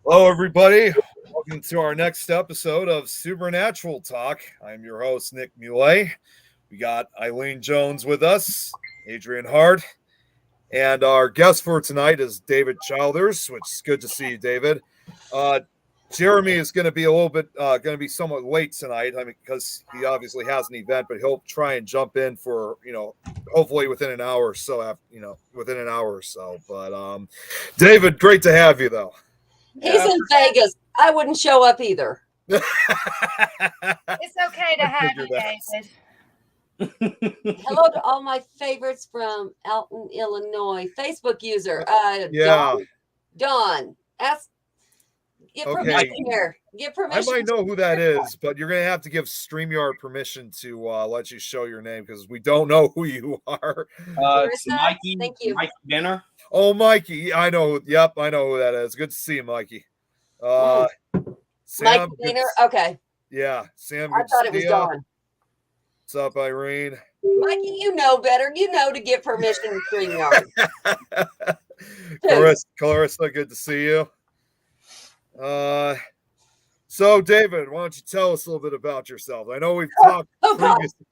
Hello, everybody. Welcome to our next episode of Supernatural Talk. I'm your host, Nick Muley. We got Eileen Jones with us, Adrian Hart, and our guest for tonight is David Childers, which is good to see you, David. Jeremy is going to be a little bit, going to be somewhat late tonight. I mean, because he obviously has an event, but he'll try and jump in for, hopefully within an hour or so. Within an hour or so. But David, great to have you, though. He's in Vegas. I wouldn't show up either. It's okay to have you, David. Hello to all my favorites from Alton, Illinois. Facebook user. Yeah. Dawn. Get permission here. Get permission. I might know who that is, but you're going to have to give StreamYard permission to let you show your name because we don't know who you are. It's Mikey. Thank you. Mikey Benner. Oh, Mikey. I know. Yep, I know who that is. Good to see you, Mikey. Sam, Mike Cleaner. Okay. Yeah, Sam. I thought it was Dawn. What's up, Irene? Mikey, you know better. You know to get permission to StreamYard. Clarissa, good to see you. So, David, why don't you tell us a little bit about yourself? I know we've talked previously.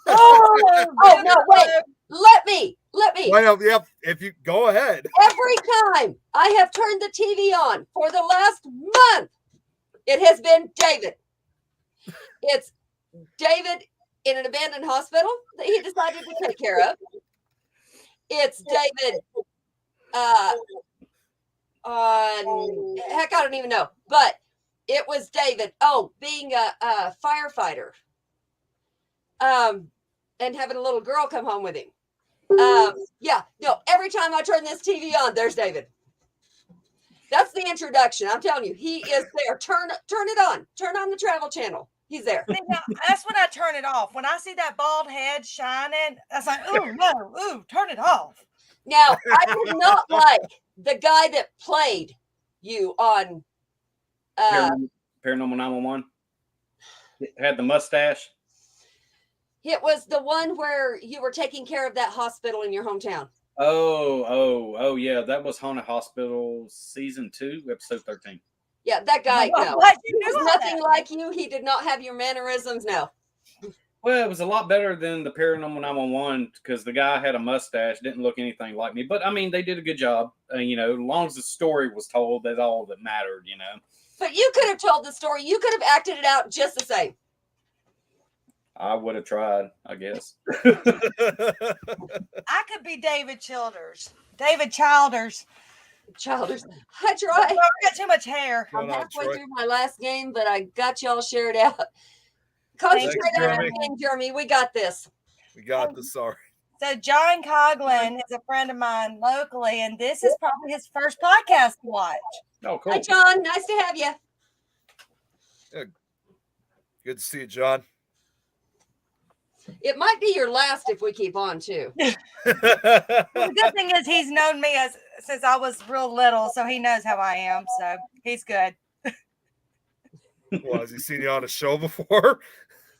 Oh, no, wait. Let me. Why not? Yep, if you go ahead. Every time I have turned the TV on for the last month, it has been David. It's David in an abandoned hospital that he decided to take care of. It's David heck, I don't even know. But it was David, being a firefighter. And having a little girl come home with him. Every time I turn this TV on, there's David. That's the introduction. I'm telling you, he is there. Turn it on. Turn on the Travel Channel. He's there. Now, that's when I turn it off. When I see that bald head shining, I was like, "Ooh, no, turn it off." Now, I did not like the guy that played you on Paranormal 911. Had the mustache. It was the one where you were taking care of that hospital in your hometown. Oh, yeah. That was Haunted Hospital season 2, episode 13. Yeah, that guy. No, he was nothing like you. He did not have your mannerisms. No. Well, it was a lot better than the Paranormal 911 because the guy had a mustache, didn't look anything like me. But I mean, they did a good job. As long as the story was told, that's all that mattered. But you could have told the story. You could have acted it out just the same. I would have tried, I guess. I could be David Childers. David Childers. I tried. I got too much hair. I'm halfway through my last game, but I got y'all shared out. Concentrate on your game, Jeremy. We got this. We got this. Sorry. So John Coughlin is a friend of mine locally, and this is probably his first podcast to watch. Oh, cool. Hi, John. Nice to have you. Yeah. Good to see you, John. It might be your last if we keep on, too. Well, the good thing is he's known me since I was real little, so he knows how I am. So he's good. Well, has he seen you on a show before?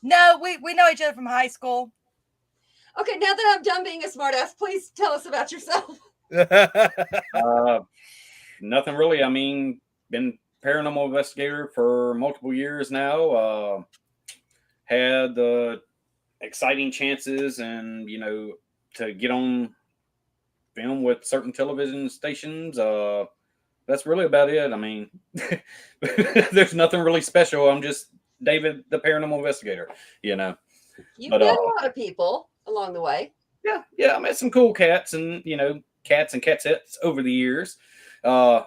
No, we know each other from high school. Okay, now that I'm done being a smartass, please tell us about yourself. Nothing really. I mean, been paranormal investigator for multiple years now. Had exciting chances and, to get on film with certain television stations. That's really about it. I mean, there's nothing really special. I'm just David, the paranormal investigator, You've met a lot of people along the way. Yeah. I met some cool cats and, cats and catsettes over the years. A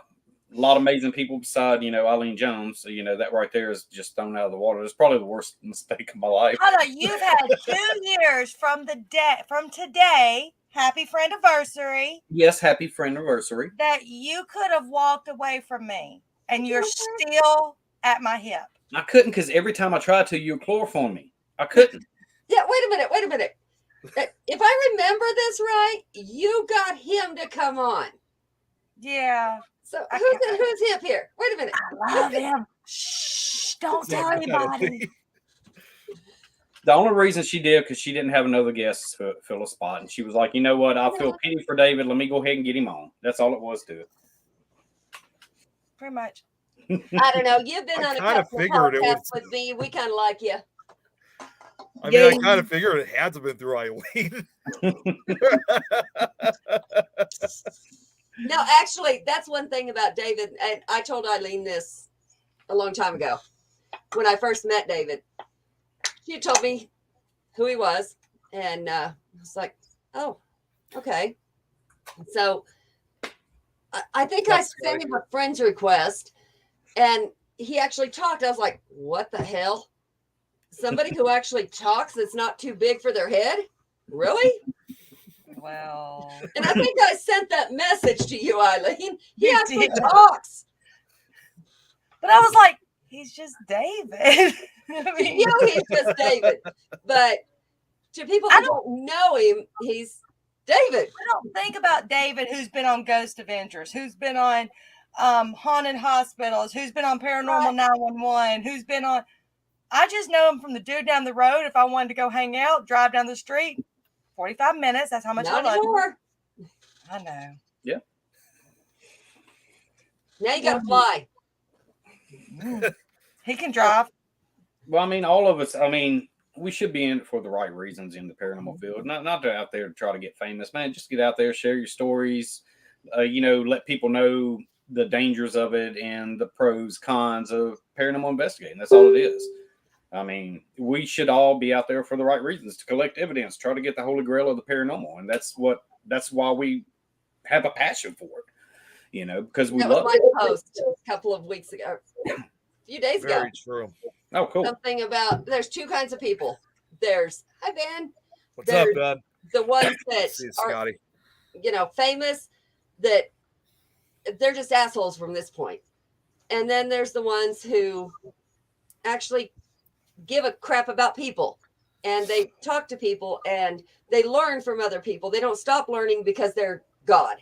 lot of amazing people beside, Eileen Jones. So, that right there is just thrown out of the water. It's probably the worst mistake of my life. Hold on, you've had 2 years from today. Happy friend anniversary. Yes, happy friend anniversary. That you could have walked away from me, and you're still at my hip. I couldn't because every time I tried to, you chloroform me. I couldn't. Yeah, wait a minute. If I remember this right, you got him to come on. Yeah. So who's hip here? Wait a minute. I love him. Shh, don't tell anybody. The only reason she did because she didn't have another guest to fill a spot, and she was like, "You know what? I feel pity for David. Let me go ahead and get him on." That's all it was to it. pretty much. I don't know. You've been I on a kinda couple of figured it podcasts would- with me. We kind of like you. I mean, I kind of figured it had to have been through Eileen. No, actually, that's one thing about David. And I told Eileen this a long time ago when I first met David. She told me who he was. And I was like, oh, okay. So I think I sent him a friend's request and he actually talked. I was like, what the hell? Somebody who actually talks that's not too big for their head? Really? Well, And I think I sent that message to you, Eileen. He You actually did. talks. but I was like, he's just David. I mean, You know he's just David. But to people who don't know him, he's David. I don't think about David, who's been on Ghost Avengers, who's been on Haunted Hospitals, who's been on Paranormal 911, who's been on. I just know him from the dude down the road. If I wanted to go hang out, drive down the street, 45 minutes. That's how much Not I love him. anymore. I know. Now you got to fly. He can drive. Well, I mean, all of us. I mean, we should be in it for the right reasons in the paranormal field. Not to out there to try to get famous, man. Just get out there, share your stories. Let people know the dangers of it and the pros, cons of paranormal investigating. That's all it is. I mean, we should all be out there for the right reasons, to collect evidence, try to get the holy grail of the paranormal, and that's why we have a passion for it. Because we That love was it. my post a couple of weeks ago, a few days ago. Very true. Oh, cool. Something about there's two kinds of people. There's hi Ben. What's up, There's Ben? the ones that See you, are Scotty. famous, that they're just assholes from this point. And then there's the ones who actually give a crap about people and they talk to people and they learn from other people. They don't stop learning because they're God.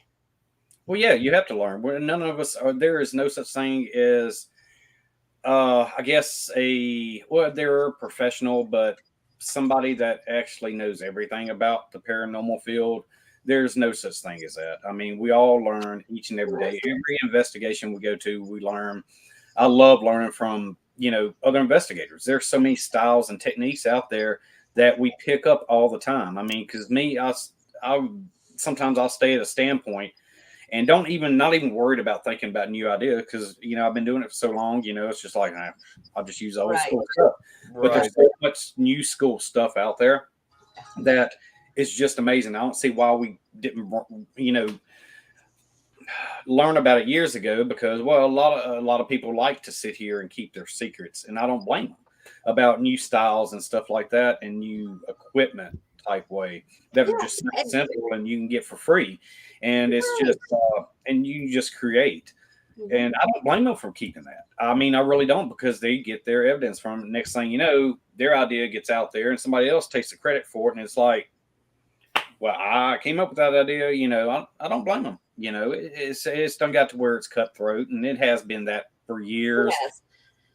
Well, yeah, you have to learn. None of us are. There is no such thing as, I guess, they're professional, but somebody that actually knows everything about the paranormal field. There's no such thing as that. I mean, we all learn each and every day. Every investigation we go to, we learn. I love learning from other investigators. There's so many styles and techniques out there that we pick up all the time. I mean, because I sometimes I'll stay at a standpoint and not even worried about thinking about new ideas because I've been doing it for so long. It's just like I'll just use old school stuff. But there's so much new school stuff out there that is just amazing. I don't see why we didn't learn about it years ago, because a lot of people like to sit here and keep their secrets, and I don't blame them, about new styles and stuff like that and new equipment type way that are just simple and you can get for free, and it's just and you just create. And I don't blame them for keeping that. I mean, I really don't, because they get their evidence from it. Next thing you know, their idea gets out there and somebody else takes the credit for it, and it's like, well, I came up with that idea. I don't blame them. It's done got to where it's cutthroat, and it has been that for years. Yes.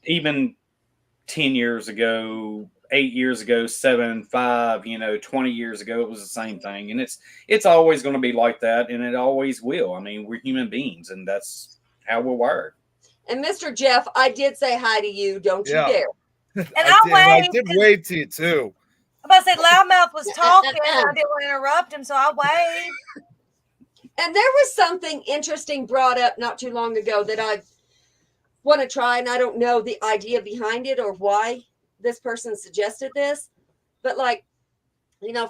Even 10 years ago, 8 years ago, 7, 5, 20 years ago, it was the same thing. And it's always going to be like that, and it always will. I mean, we're human beings, and that's how we're wired. And Mr. Jeff, I did say hi to you. Don't you dare. And I did wave to you too. I'm about to say Loudmouth was talking. I didn't want to interrupt him, so I waved. And there was something interesting brought up not too long ago that I want to try, and I don't know the idea behind it or why this person suggested this, but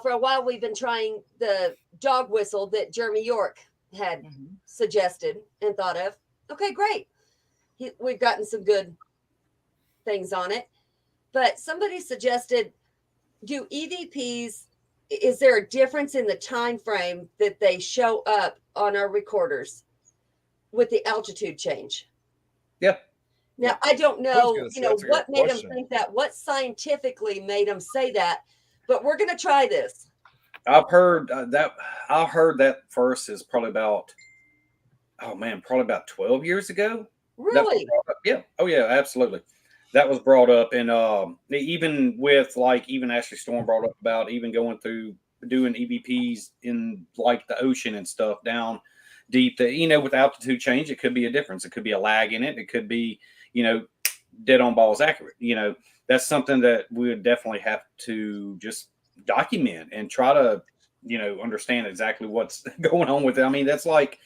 for a while we've been trying the dog whistle that Jeremy York had suggested and thought of. Okay, great. We've gotten some good things on it, but somebody suggested, do EVPs, is there a difference in the time frame that they show up on our recorders with the altitude change? Yeah. Now, I don't know, what made them question. think that, what scientifically made them say that, but we're going to try this. I've heard that. I heard that first is probably about 12 years ago. Really? Yeah. Oh yeah, absolutely. That was brought up, and even with even Ashley Storm brought up about even going through doing EVPs in the ocean and stuff down deep that, with altitude change, it could be a difference. It could be a lag in it. It could be, dead on balls accurate. That's something that we would definitely have to just document and try to, understand exactly what's going on with it. I mean, that's like,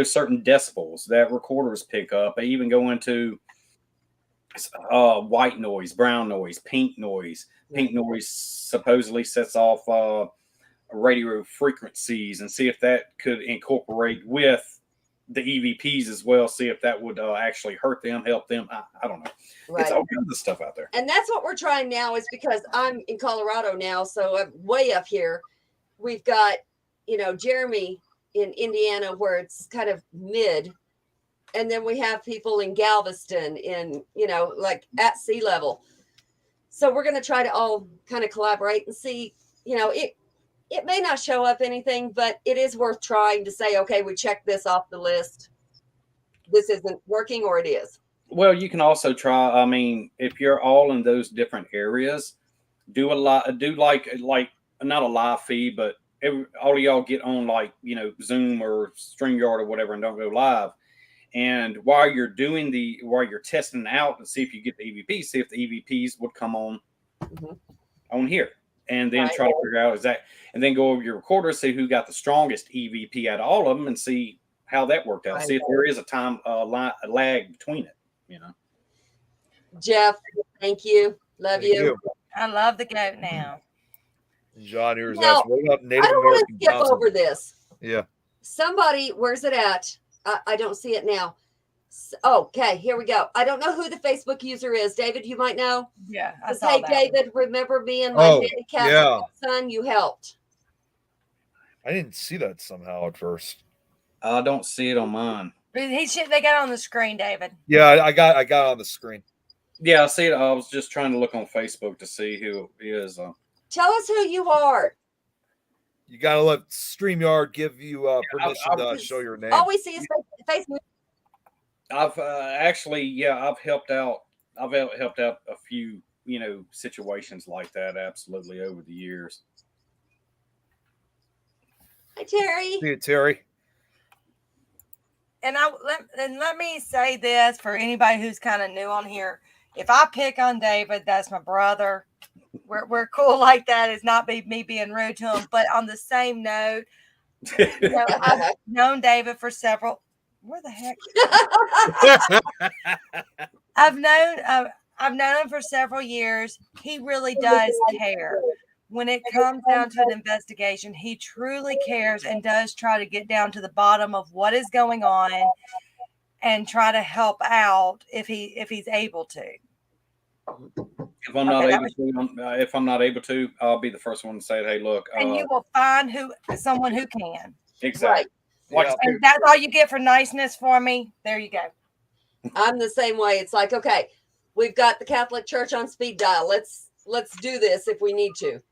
certain decibels that recorders pick up. They even go into white noise, brown noise, pink noise. Pink noise supposedly sets off radio frequencies, and see if that could incorporate with the EVPs as well. See if that would actually hurt them, help them. I don't know. Right. It's all kinds of stuff out there. And that's what we're trying now, is because I'm in Colorado now, so I'm way up here. We've got, Jeremy in Indiana, where it's kind of mid. And then we have people in Galveston in, like at sea level. So we're going to try to all kind of collaborate and see, it may not show up anything, but it is worth trying to say, okay, we checked this off the list. This isn't working, or it is. Well, you can also try. I mean, if you're all in those different areas, do like not a live feed, but all of y'all get on Zoom or StreamYard or whatever, and don't go live. And while you're testing out and see if you get the EVP, see if the EVPs would come on on here, and then try to figure out and then go over your recorder, see who got the strongest EVP out of all of them, and see how that worked out. See if there is a time lag between it. Jeff, thank you. Love you. I love the goat now. John, here's Now, us. What about Native I don't want American to skip Johnson? over this. Yeah. Somebody, where's it at? I don't see it now. Okay, here we go. I don't know who the Facebook user is. David, you might know. Yeah, I Say, saw that. David, remember me and my handicapped son? You helped. I didn't see that somehow at first. I don't see it on mine. They got it on the screen, David. Yeah, I got it on the screen. Yeah, I see it. I was just trying to look on Facebook to see who it is. Tell us who you are. You got to let StreamYard give you permission to show your name. All we see is Facebook. I've I've helped out. I've helped out a few, situations like that. Absolutely, over the years. Hi, Terry. See it, Terry. And let me say this for anybody who's kind of new on here. If I pick on David, that's my brother. We're cool like that. It's not me being rude to him. But on the same note, I've known David for several. Where the heck? I've known him for several years. He really does care. When it comes down to an investigation, he truly cares and does try to get down to the bottom of what is going on and try to help out if he's able to. If I'm not able to, I'll be the first one to say, "Hey, look." And you will find someone who can. Exactly. Right. And that's all you get for niceness for me. There you go. I'm the same way. It's like, okay, we've got the Catholic Church on speed dial. Let's do this if we need to.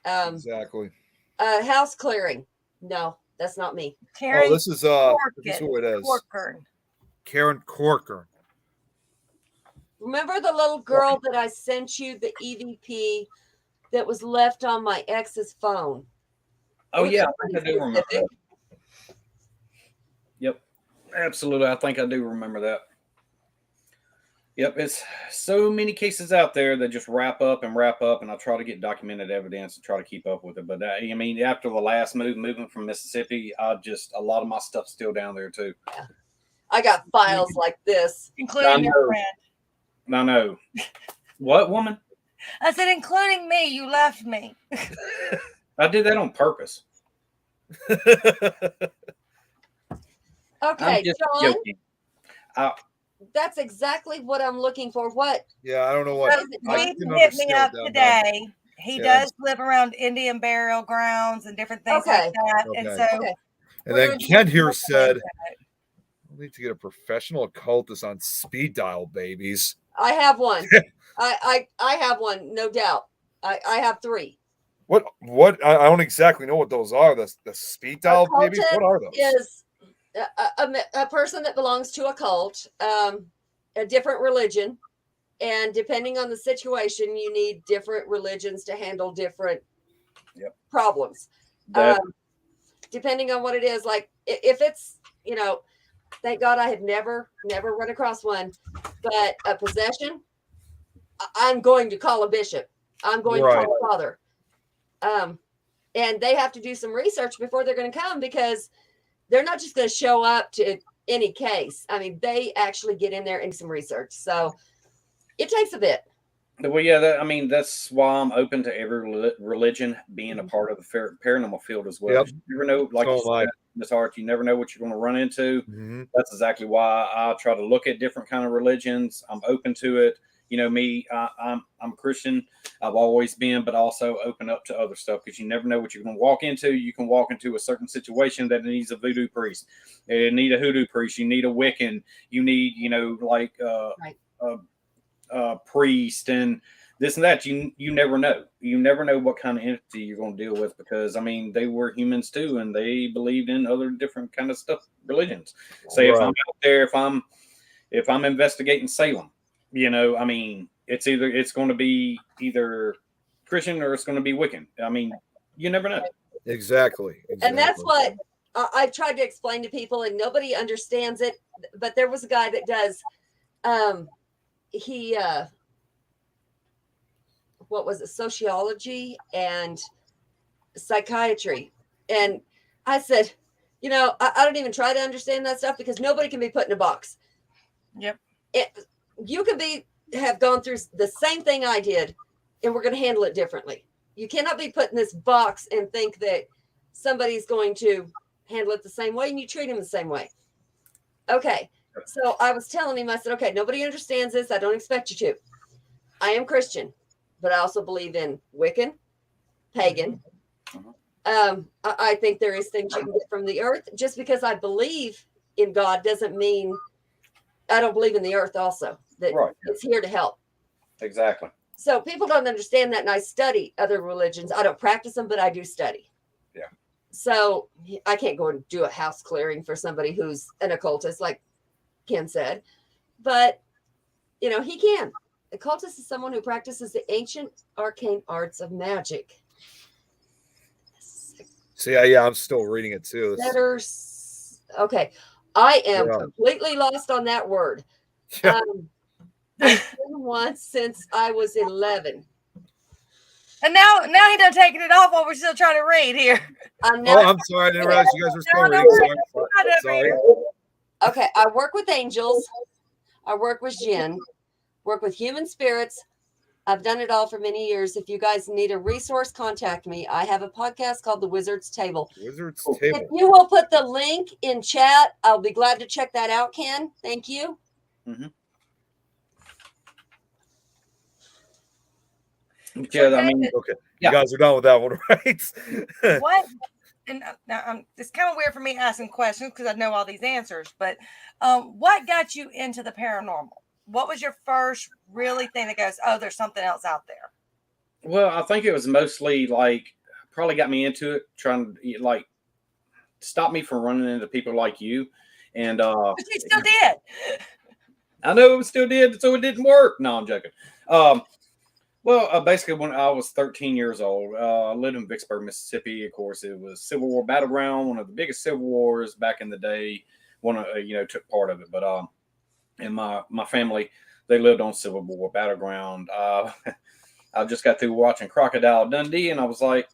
Exactly. House clearing. No, that's not me. Karen, this is who it is. Corcoran. Karen Corcoran. Remember the little girl that I sent you the EVP that was left on my ex's phone? Oh yeah, I think I do remember that. Yep, absolutely. I think I do remember that. Yep, it's so many cases out there that just wrap up, and I try to get documented evidence and try to keep up with it. But I mean, after the last movement from Mississippi, a lot of my stuff's still down there too. Yeah. I got files like this, including your friend. I know. What, woman? I said, including me. You left me. I did that on purpose. Okay, John. Joking. That's exactly what I'm looking for. What? Yeah, I don't know what. He hit me up today. He does live around Indian burial grounds and different things like that. Okay. And so, and then Kent here said, "I need to get a professional occultist on speed dial, babies." I have one. I have one, no doubt. I have 3. What? I don't exactly know what those are. The speed dial babies. What are those? Is a person that belongs to a cult, a different religion, and depending on the situation, you need different religions to handle different problems. Depending on what it is, like if it's you know, thank God I have never run across one, but a possession, I'm going to call a bishop. I'm going to call a father. And they have to do some research before they're going to come, because they're not just going to show up to any case. I mean, they actually get in there and do some research. So it takes a bit. Well, yeah, I mean, that's why I'm open to every religion being a part of the paranormal field as well. Yep. You never know, like you said, Ms. Hart, you never know what you're going to run into. Mm-hmm. That's exactly why I try to look at different kind of religions. I'm open to it. You know, me, I'm a Christian. I've always been, but also open up to other stuff, because you never know what you're going to walk into. You can walk into a certain situation that needs a voodoo priest. You need a hoodoo priest. You need a Wiccan. You need, you know, like priest and this and that. You never know. You never know what kind of entity you're going to deal with, because I mean, they were humans too, and they believed in other different kind of stuff, religions. Say if I'm out there, if I'm investigating Salem, you know, I mean, it's going to be either Christian or it's going to be Wiccan. I mean, you never know. Exactly. And that's what I've tried to explain to people, and nobody understands it. But there was a guy that does, what was it, sociology and psychiatry. And I said, you know, I don't even try to understand that stuff, because nobody can be put in a box. Yep. You could have gone through the same thing I did, and we're going to handle it differently. You cannot be put in this box and think that somebody's going to handle it the same way, and you treat them the same way. Okay. So I was telling him, I said, okay, nobody understands this. I don't expect you to. I am Christian, but I also believe in Wiccan, pagan. I think there is things you can get from the earth. Just because I believe in God doesn't mean I don't believe in the earth also, that it's here to help. Exactly. So people don't understand that, and I study other religions. I don't practice them, but I do study. Yeah. So I can't go and do a house clearing for somebody who's an occultist, like Ken said, but you know, he can. Occultist is someone who practices the ancient arcane arts of magic. See, yeah, I'm still reading it too. Letters. Okay. I am completely lost on that word. Yeah. I've been once since I was 11. And now he done taking it off while we're still trying to read here. I'm sorry. I didn't realize you guys were still reading. Sorry. Okay. I work with angels. I work with jinn. Work with human spirits. I've done it all for many years. If you guys need a resource, contact me. I have a podcast called The Wizard's Table. Wizard's Table. If you will put the link in chat, I'll be glad to check that out, Ken. Thank you. Mm-hmm. Yeah, I mean, okay. You guys are done with that one, right? What? And now it's kind of weird for me asking questions because I know all these answers, but what got you into the paranormal? What was your first really thing that goes, oh, there's something else out there? Well, I think it was mostly like, probably got me into it, trying to like stop me from running into people like you. And but you still did. I know it still did, so it didn't work. No, I'm joking. Well, basically, when I was 13 years old, I lived in Vicksburg, Mississippi. Of course, it was Civil War battleground, one of the biggest civil wars back in the day. Took part of it. But and my family, they lived on Civil War battleground. I just got through watching Crocodile Dundee, and I was like,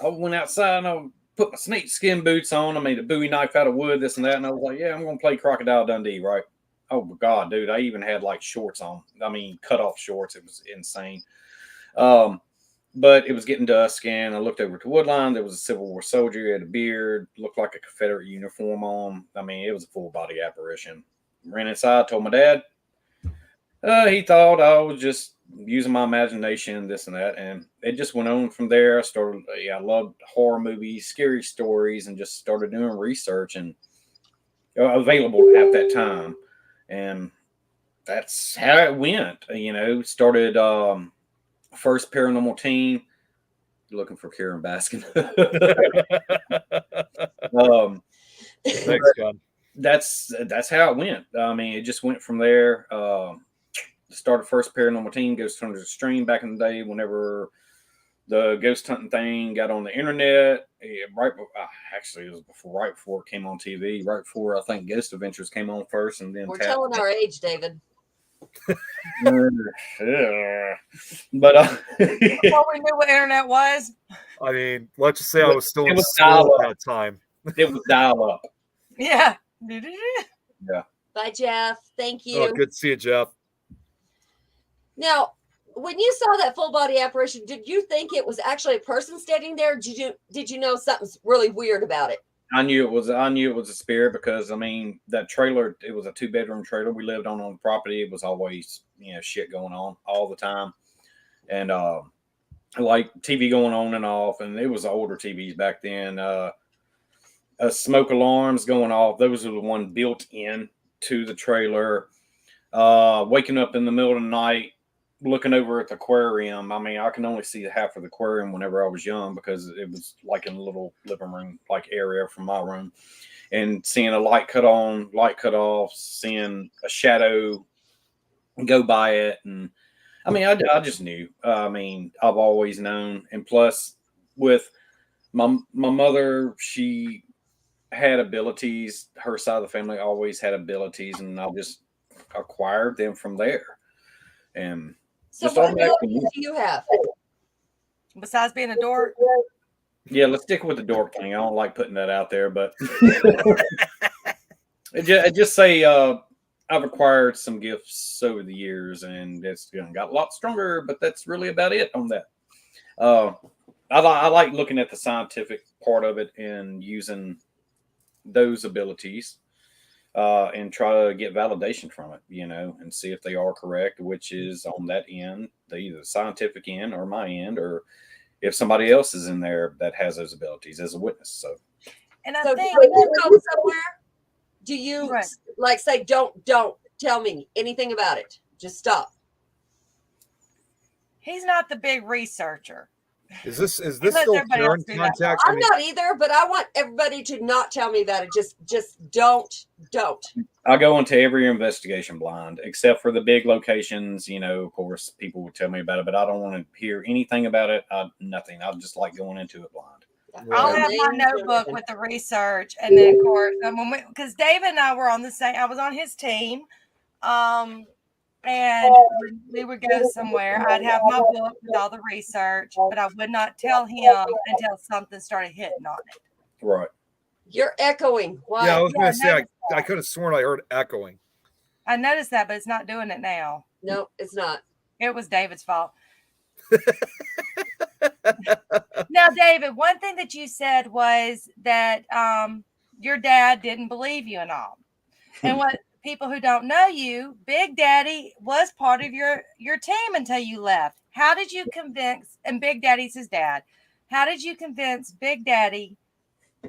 I went outside and I put my snake skin boots on. I made a Bowie knife out of wood, this and that, and I was like, yeah, I'm going to play Crocodile Dundee, right? Oh my God, dude! I even had like shorts on. I mean, cut off shorts. It was insane. But it was getting dusk, and I looked over to Woodline. There was a Civil War soldier. He had a beard, looked like a Confederate uniform on. I mean, it was a full body apparition. Ran inside, told my dad. He thought I was just using my imagination, this and that, and it just went on from there. I loved horror movies, scary stories, and just started doing research and available at that time. And that's how it went. Started first Paranormal Teen, looking for Karen Baskin. Thanks, John. That's how it went. I mean, it just went from there. Started first Paranormal Teen, Ghost Hunters Extreme back in the day, whenever the ghost hunting thing got on the internet. actually, it was right before it came on TV. Right before I think Ghost Adventures came on first, and then We're telling our age, David. Yeah. But Before we knew what internet was. I mean, let's just say I was still It in was school dial-up. at that time. it was dial up. Yeah. Bye, Jeff. Thank you. Oh, good to see you, Jeff. Now, when you saw that full body apparition, did you think it was actually a person standing there? Did you know something's really weird about it? I knew it was a spirit because I mean that trailer. It was a 2-bedroom trailer we lived on the property. It was always shit going on all the time, and like TV going on and off. And it was older TVs back then. Smoke alarms going off. Those were the one built in to the trailer. Waking up in the middle of the night, looking over at the aquarium. I mean, I can only see half of the aquarium whenever I was young because it was like in a little living room like area from my room, and seeing a light cut on, light cut off, seeing a shadow go by it. And I mean, I just knew. I mean, I've always known. And plus with my mother, she had abilities. Her side of the family always had abilities, and I just acquired them from there. And So just what automatically. abilities do you have? Besides being a dork. Yeah, let's stick with the dork thing. I don't like putting that out there, but just say I've acquired some gifts over the years, and it's got a lot stronger. But that's really about it on that. I like looking at the scientific part of it and using those abilities and try to get validation from it, and see if they are correct, which is on that end, either the scientific end or my end, or if somebody else is in there that has those abilities as a witness. So, And I So think when you go somewhere, do you Right. like say, don't tell me anything about it. Just stop. he's not the big researcher. Is this Let still everybody Karen else do that. contact? I I'm mean, not either, but I want everybody to not tell me about it. Just don't. I go into every investigation blind, except for the big locations. Of course, people would tell me about it, but I don't want to hear anything about it. Nothing. I just like going into it blind. I'll Right. have my notebook with the research, and then of course, because David and I were on the same. I was on his team, and when we would go somewhere, I'd have my book with all the research, but I would not tell him until something started hitting on it. Right. You're echoing. Why? Yeah, I was Yeah, going to say, noticed I could have sworn I heard echoing. I noticed that, but it's not doing it now. No, it's not. It was David's fault. Now, David, one thing that you said was that your dad didn't believe you and all. And what people who don't know you, Big Daddy was part of your team until you left. How did you convince, and Big Daddy's his dad, how did you convince Big Daddy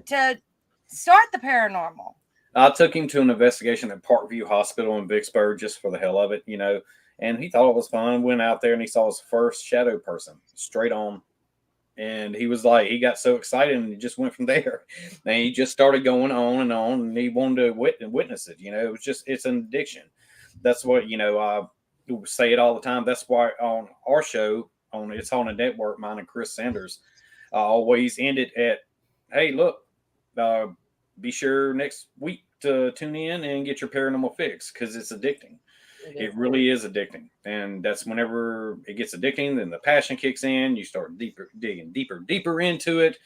to start the paranormal? I took him to an investigation at Parkview Hospital in Vicksburg just for the hell of it, and he thought it was fun. Went out there and he saw his first shadow person straight on. And he was like, he got so excited and he just went from there. And he just started going on, and he wanted to witness it. It was just, it's an addiction. That's what, I say it all the time. That's why on our show, It's on a Network, mine and Chris Sanders, I always end it at, hey, look, be sure next week to tune in and get your paranormal fix, because it's addicting. It really is addicting. And that's whenever it gets addicting, then the passion kicks in. You start digging deeper into it.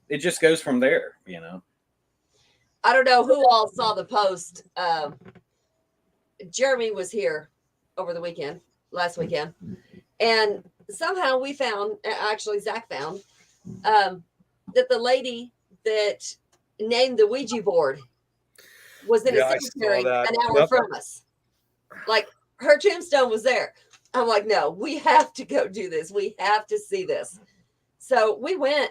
It just goes from there, I don't know who all saw the post. Jeremy was here over the last weekend. And somehow we found, actually Zach found, that the lady that named the Ouija board was in a cemetery an hour from us. Like, her tombstone was there. I'm like, no, we have to go do this. We have to see this. So we went.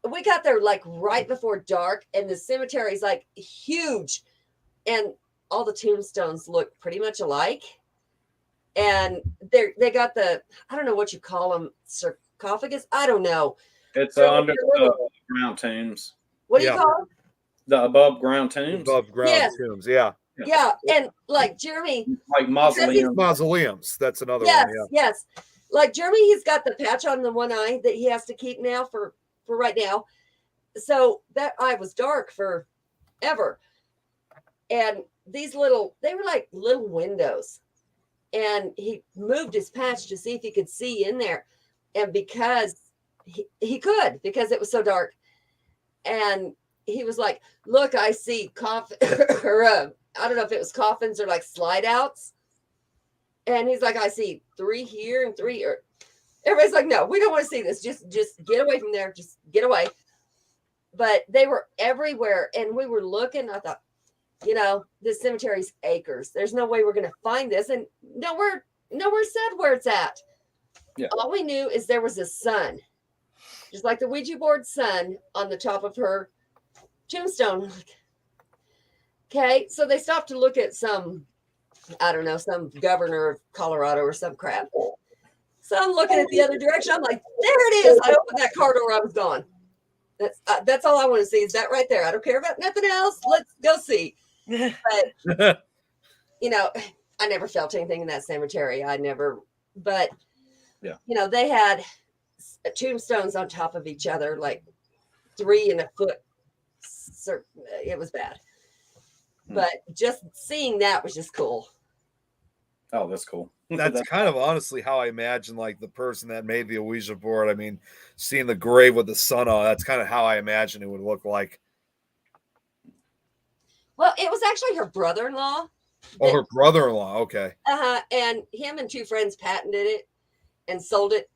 We got there like right before dark, and the cemetery is like huge, and all the tombstones look pretty much alike. And they got the, I don't know what you call them, sarcophagus. I don't know. It's So under they're the ground tombs. What do you call them? The above ground tombs. Above ground Yes. tombs, yeah. Yeah, and like Jeremy, Like mausoleum. Mausoleums. That's another yes, one. Yeah. yes. Like Jeremy, he's got the patch on the one eye that he has to keep now for right now. so that eye was dark forever. And these they were like little windows. And he moved his patch to see if he could see in there. And because he could, because it was so dark. And he was like, look, I see coffin, or I don't know if it was coffins or like slide outs. And he's like, I see 3 here and 3. Or everybody's like, no, we don't want to see this. Just get away from there. Just get away. But they were everywhere. And we were looking. I thought, this cemetery's acres. There's no way we're going to find this. And nowhere said where it's at. Yeah. All we knew is there was a sun, just like the Ouija board sun on the top of her tombstone. Okay. So they stopped to look at some governor of Colorado or some crap. So I'm looking at the other direction. I'm like, there it is. I opened that car door. I was gone. That's all I want to see is that right there. I don't care about nothing else. Let's go see. But, I never felt anything in that cemetery. But, yeah. They had tombstones on top of each other, like 3 and a foot. It was bad. But just seeing that was just cool. Oh, that's cool. That's kind of honestly how I imagine like the person that made the Ouija board. I mean, seeing the grave with the sun on, that's kind of how I imagine it would look like. Well, it was actually her brother-in-law. Oh, her brother-in-law. Okay. And him and 2 friends patented it and sold it,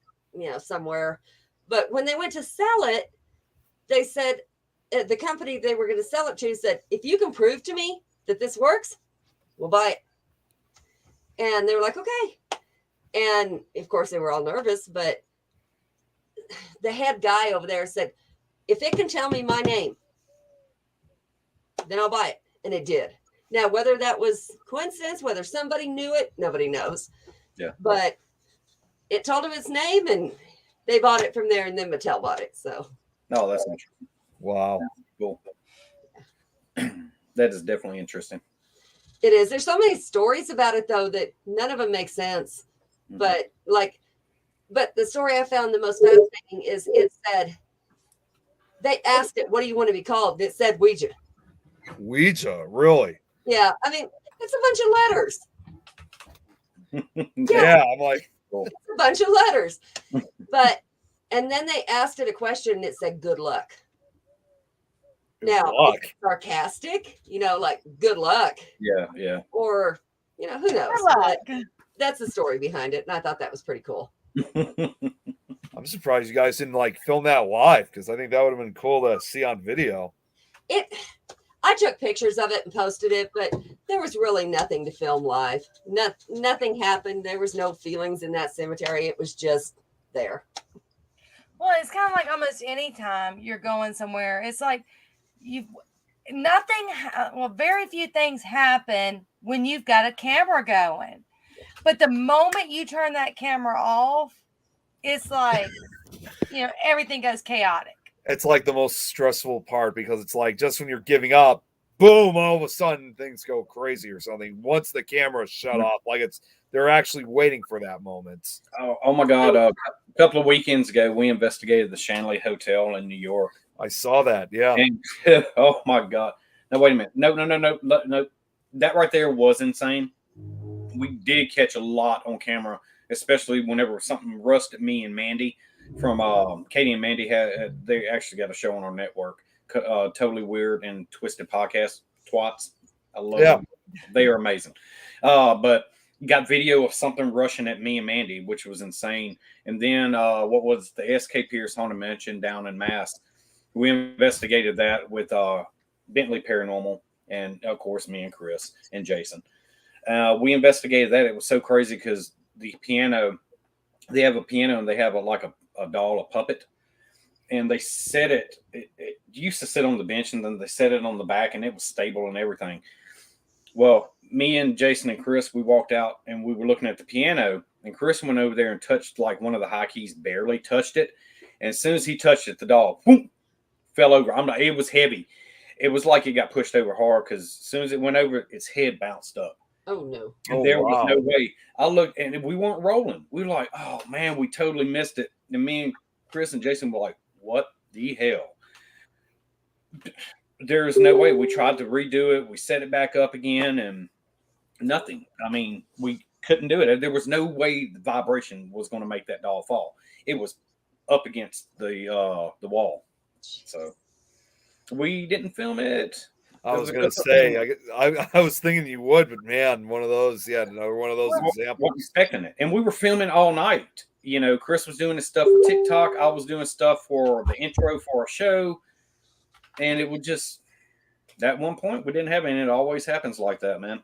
somewhere. But when they went to sell it, they said, the company they were going to sell it to said, if you can prove to me that this works, we'll buy it. And they were like, okay. And of course they were all nervous, but the head guy over there said, if it can tell me my name, then I'll buy it. And it did. Now, whether that was coincidence, whether somebody knew it, nobody knows. Yeah. But it told him its name and they bought it from there, and then Mattel bought it. So. No, that's interesting. Wow. Cool. That is definitely interesting. It is. There's so many stories about it, though, that none of them make sense. Mm-hmm. But the story I found the most fascinating is it said, they asked it, what do you want to be called? It said Ouija. Ouija, really? Yeah. I mean, it's a bunch of letters. Yeah, I'm like, it's a bunch of letters. And then they asked it a question and it said, good luck. Now, it's sarcastic, like good luck. Yeah. Or, who knows? But that's the story behind it. And I thought that was pretty cool. I'm surprised you guys didn't film that live, because I think that would have been cool to see on video. I took pictures of it and posted it, but there was really nothing to film live. Nothing happened. There was no feelings in that cemetery. It was just there. Well, it's kind of like almost any time you're going somewhere. It's like very few things happen when you've got a camera going. But the moment you turn that camera off, it's like, everything goes chaotic. It's like the most stressful part, because it's like just when you're giving up, boom, all of a sudden things go crazy or something. Once the camera's shut off, they're actually waiting for that moment. Oh my God. A couple of weekends ago, we investigated the Shanley Hotel in New York. I saw that. Yeah. And, oh my God. No, wait a minute. No. That right there was insane. We did catch a lot on camera, especially whenever something rusted me and Mandy from Katie and Mandy they actually got a show on our network, Totally Weird and Twisted Podcast, Twats. I love them. They are amazing. But got video of something rushing at me and Mandy, which was insane. And then what was the SK Pierce Haunted Mansion down in Mass? We investigated that with Bentley Paranormal and, of course, me and Chris and Jason. We investigated that. It was so crazy because the piano, they have a piano and they have a doll, a puppet. And they set it used to sit on the bench, and then they set it on the back, and it was stable and everything. Well, me and Jason and Chris, we walked out and we were looking at the piano, and Chris went over there and touched one of the high keys, barely touched it. And as soon as he touched it, the doll boom, fell over. It was heavy. It was like it got pushed over hard, because as soon as it went over, its head bounced up. Oh, no. And there was no way. I looked, and we weren't rolling. We were like, oh, man, we totally missed it. And me and Chris and Jason were like, what the hell? there's no way. We tried to redo it. We set it back up again, and nothing. I mean, we couldn't do it. There was no way the vibration was going to make that doll fall. It was up against the wall, so we didn't film it. I was gonna say, I was thinking you would, but man, one of those, another one of those examples. Wasn't expecting it, and we were filming all night. You know, Chris was doing his stuff for TikTok. I was doing stuff for the intro for our show, and it would just at one point we didn't have any. It always happens like that, man.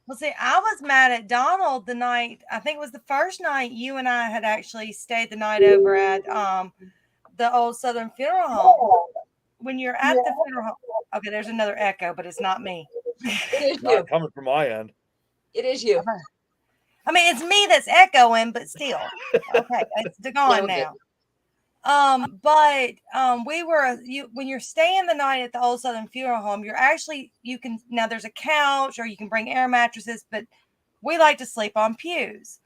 Well, see, I was mad at Donald the night, I think it was the first night you and I had actually stayed the night over at the old Southern Funeral Home. When you're at the funeral home, okay, there's another echo, but it's not me. It is you. Not coming from my end. It is you. I mean, it's me that's echoing, but still. Okay, it's gone now. We were when you're staying the night at the old Southern Funeral Home, you can now there's a couch or you can bring air mattresses, but we like to sleep on pews.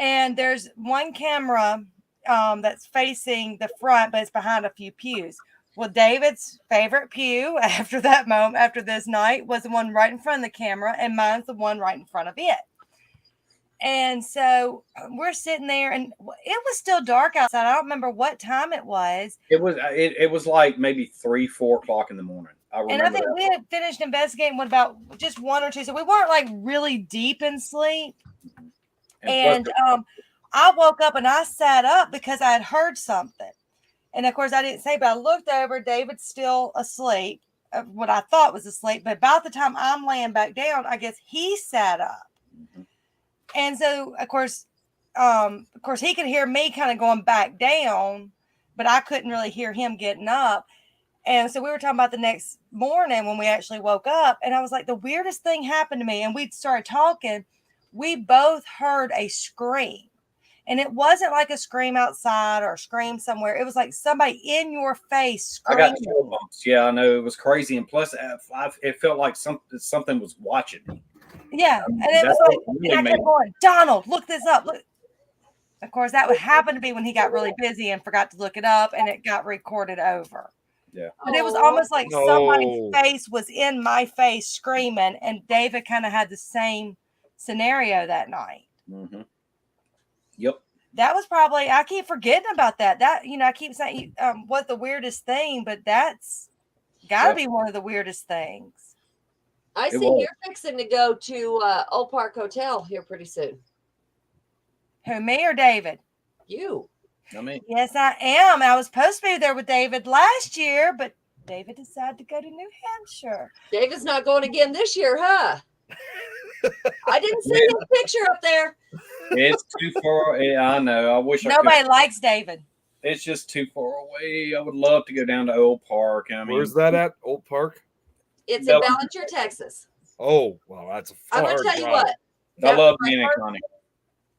And there's one camera that's facing the front, but it's behind a few pews. Well, David's favorite pew after this night was the one right in front of the camera, and mine's the one right in front of it. And so we're sitting there, and it was still dark outside. I don't remember what time it was. It was like maybe 3-4 o'clock in the morning. And I think we had finished investigating what about just 1 or 2, so we weren't like really deep in sleep. And I woke up and I sat up because I had heard something. And of course, I didn't say, but I looked over. David's still asleep, what I thought was asleep. But about the time I'm laying back down, I guess he sat up. Mm-hmm. And so, of course, he could hear me kind of going back down, but I couldn't really hear him getting up. And so we were talking about the next morning when we actually woke up. And I was like, the weirdest thing happened to me. And we started talking. We both heard a scream. And it wasn't like a scream outside or a scream somewhere. It was like somebody in your face screaming. I got chill bumps. Yeah, I know. It was crazy. And plus, it felt like something was watching me. Yeah. And it was like, really and I kept going, Donald, look this up. Look. Of course, that would happen to be when he got really busy and forgot to look it up, and it got recorded over. Yeah. But it was almost like somebody's face was in my face screaming, and David kind of had the same scenario that night. Mm-hmm. Yep. That was probably, I keep forgetting about that. I keep saying what the weirdest thing, but that's got to be one of the weirdest things. I see you're fixing to go to Old Park Hotel here pretty soon. Who, me or David? You. I mean. Yes, I am. I was supposed to be there with David last year, but David decided to go to New Hampshire. David's not going again this year, huh? I didn't see his picture up there. It's too far. Yeah, I know. I wish nobody likes David. It's just too far away. I would love to go down to Old Park. I mean, where's that at? Old Park? It's in Ballinger, Texas. Oh, well, that's a far I'm going to tell you what. I love being in Connie.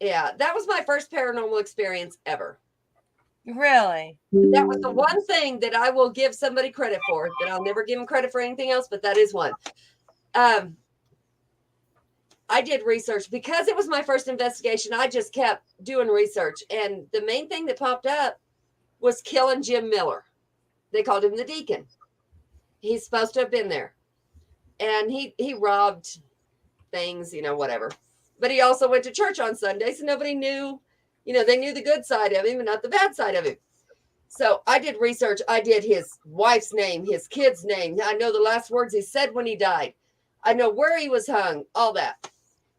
Yeah, that was my first paranormal experience ever. Really? That was the one thing that I will give somebody credit for, that I'll never give them credit for anything else, but that is one. I did research because it was my first investigation. I just kept doing research. And the main thing that popped up was killing Jim Miller. They called him the Deacon. He's supposed to have been there. And he robbed things, whatever. But he also went to church on Sunday, so nobody knew, they knew the good side of him and not the bad side of him. So I did research. I did his wife's name, his kid's name. I know the last words he said when he died. I know where he was hung, all that.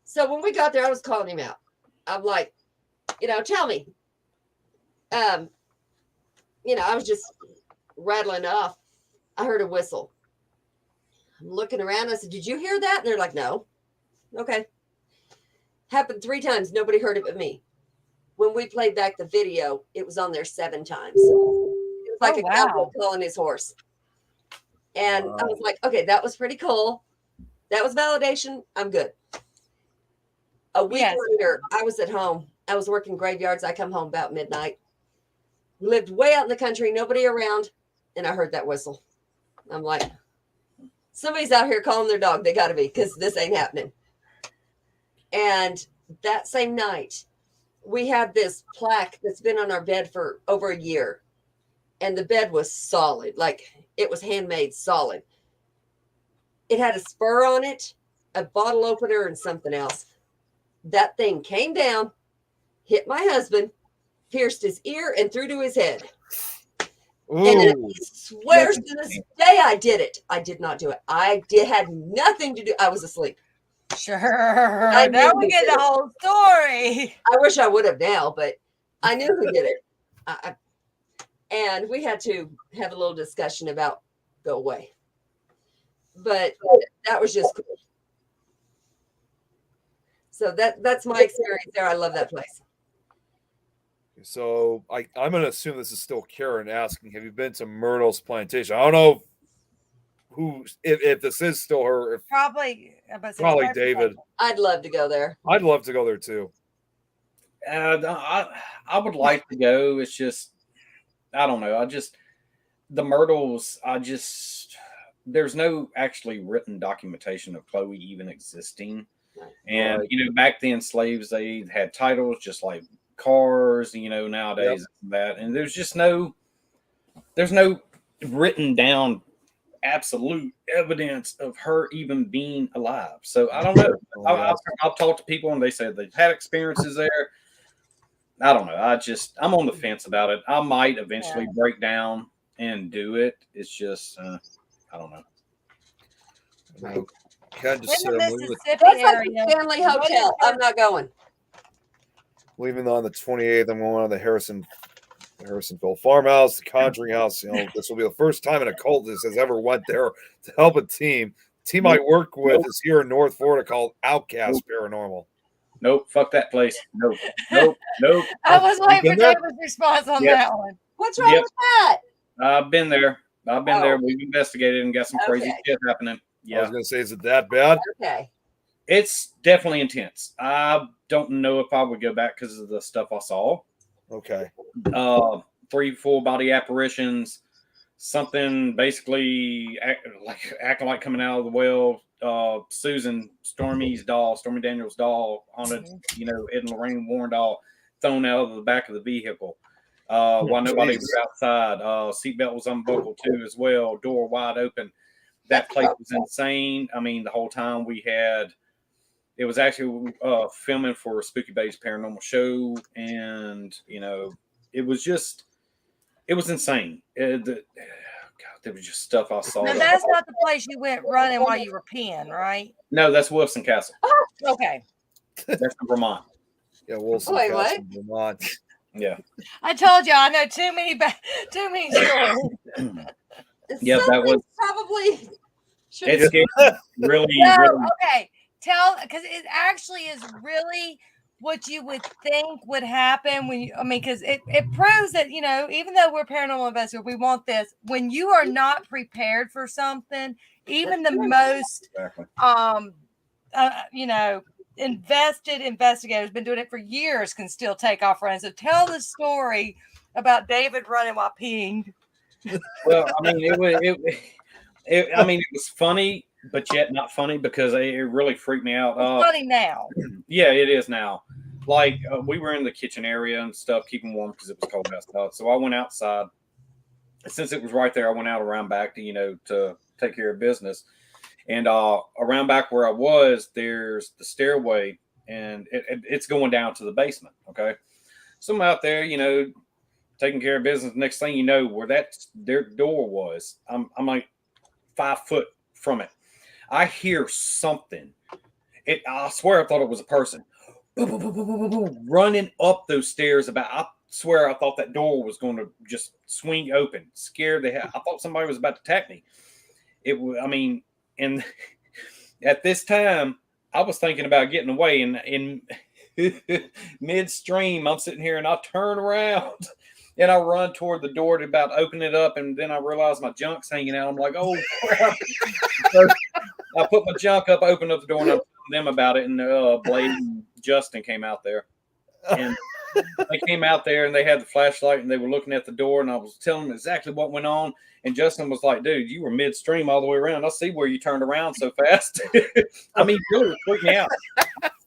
So when we got there, I was calling him out. I'm like, tell me. I was just rattling off. I heard a whistle. I'm looking around. I said, did you hear that? And they're like, no. Okay. Happened 3 times. Nobody heard it but me. When we played back the video, it was on there 7 times. It was like a cowboy calling his horse. And I was like, okay, that was pretty cool. That was validation. I'm good. A week later, I was at home. I was working graveyards. I come home about midnight. Lived way out in the country, nobody around. And I heard that whistle. I'm like, somebody's out here calling their dog. They got to be, because this ain't happening. And that same night, we had this plaque that's been on our bed for over a year. and the bed was solid, like it was handmade solid. It had a spur on it, a bottle opener, and something else. That thing came down, hit my husband, pierced his ear, and through to his head. And Ooh, he swears to this day I did it. I did not do it. Had nothing to do. I was asleep. Sure. I Now knew we he get did the it. whole story. I wish I would have now, but I knew who did it. And we had to have a little discussion about go away. But that was just cool. So that's my experience there. I love that place. so I'm going to assume this is still Karen asking, have you been to Myrtle's plantation? I don't know if this is still her. Probably David. I'd love to go there. I'd love to go there too. I would like to go. It's just, I don't know. The Myrtles, there's no actually written documentation of Chloe even existing. And, back then slaves, they had titles just like cars, nowadays that. And there's no written down absolute evidence of her even being alive. So I don't know. I've talked to people and they said they've had experiences there. I don't know. I'm on the fence about it. I might eventually break down and do it. It's just, I don't know. Can't just In the say Mississippi That's like area. the family hotel. I'm not going. leaving on the 28th. I'm going on the Harrisonville farmhouse, the Conjuring House. This will be the first time an occultist has ever went there to help a team. The team I work with is here in North Florida called Outcast Paranormal. Nope, fuck that place. Nope. I was waiting for there? David's response on Yep. that one. What's wrong with that? I've been there. Oh. We've investigated and got some crazy Okay. shit happening. I Yeah, was going to say, is it that bad? Okay. it's definitely intense. I don't know if I would go back because of the stuff I saw. Okay. 3 full body apparitions, something basically acting like coming out of the well. Susan, Stormy Daniels' doll, haunted, Ed and Lorraine Warren doll, thrown out of the back of the vehicle. While nobody was outside. Seatbelt was unbuckled too as well. Door wide open. That place was insane. I mean, the whole time it was actually filming for Spooky Bay's Paranormal Show, and it was insane. There was just stuff I saw. Now that's not the place you went running while you were peeing, right? No, that's Wilson Castle. Okay. That's in Vermont. Yeah, Wilson Wait, Castle, what? Vermont. Yeah. I told you I know too many stories. Yeah, that was. Probably. It's scary. Really, No, really. okay. Because it actually is really what you would think would happen because it proves that, even though we're paranormal investigators, we want this. When you are not prepared for something, even the most, Exactly. invested investigators, been doing it for years, can still take off running. So tell the story about David running while peeing. Well, I mean, it was funny, but yet not funny because it really freaked me out. It's funny now. Yeah, it is now. Like we were in the kitchen area and stuff, keeping warm because it was cold outside. So I went outside. Since it was right there, I went out around back to take care of business. And around back where I was, there's the stairway, and it's going down to the basement. Okay, so I'm out there, taking care of business. Next thing you know, where their door was, I'm like 5 foot from it. I hear something. I swear I thought it was a person. Boom, boom, boom, boom, boom, boom, boom, running up those stairs. I swear I thought that door was going to just swing open. Scared the hell. I thought somebody was about to attack me. And at this time, I was thinking about getting away. And in midstream, I'm sitting here and I turn around and I run toward the door to about open it up. And then I realize my junk's hanging out. I'm like, oh, crap. So I put my junk up, opened up the door, and I told them about it. And Blade and Justin came out there. And they came out there and they had the flashlight and they were looking at the door. And I was telling them exactly what went on. And Justin was like, dude, you were midstream all the way around. I see where you turned around so fast. I mean, really freaked me out.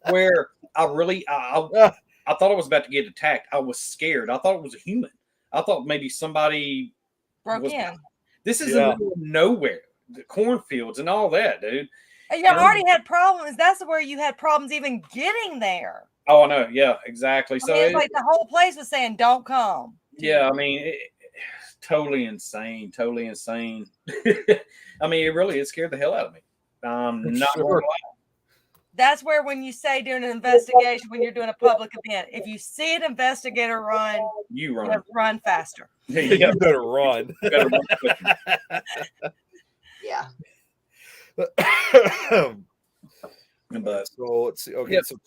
Where I thought I was about to get attacked. I was scared. I thought it was a human. I thought maybe somebody Broke was in. this is Yeah. in the middle of nowhere, the cornfields and all that, dude. And you already had problems. That's where you had problems even getting there. Oh, I know. Yeah, exactly. I So mean, it's like the whole place was saying, "Don't come." yeah, I mean, totally insane. Totally insane. I mean, it scared the hell out of me. Not Sure. gonna lie. That's where when you say doing an investigation, when you're doing a public event, if you see an investigator run, You you run. know, run faster. You better run. Better run quick. Yeah. But So let's see. Okay, Yep. so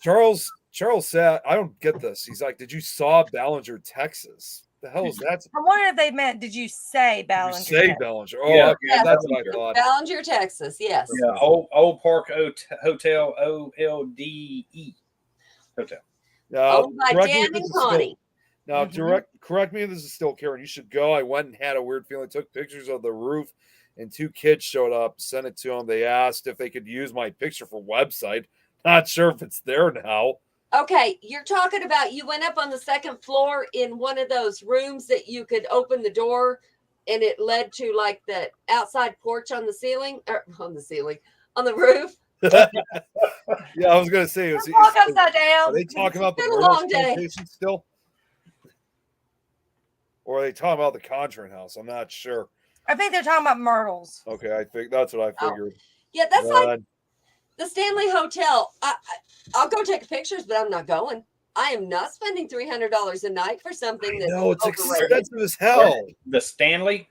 Charles said, I don't get this. He's like, did you saw Ballinger, Texas? The hell is that? I wonder if they meant, did you say Did you Ballinger? say Ballinger? Oh, Yeah. okay, Yeah. that's what I thought. Ballinger, Texas. Yes. yeah, Old Park Hotel, OLDE Hotel. Owned by correct me Dan if this and is still- Connie. Now, Mhm. correct me if this is still Karen. You should go. I went and had a weird feeling. Took pictures of the roof, and 2 kids showed up. Sent it to them. They asked if they could use my picture for website. Not sure if it's there now. Okay, you're talking about you went up on the second floor in one of those rooms that you could open the door and it led to like the outside porch on the ceiling or on the roof. Yeah, I was gonna say, Let's walk upside are down. they talking about the It's been a Myrtle's long day. plantation still? Or are they talking about the Conjuring House? I'm not sure. I think they're talking about Myrtles. Okay, I think that's what I Oh, figured. Yeah, that's like Uh, the Stanley Hotel. I'll go take pictures, but I'm not going. I am not spending $300 a night for something that's no, it's overrated. expensive as hell. The Stanley,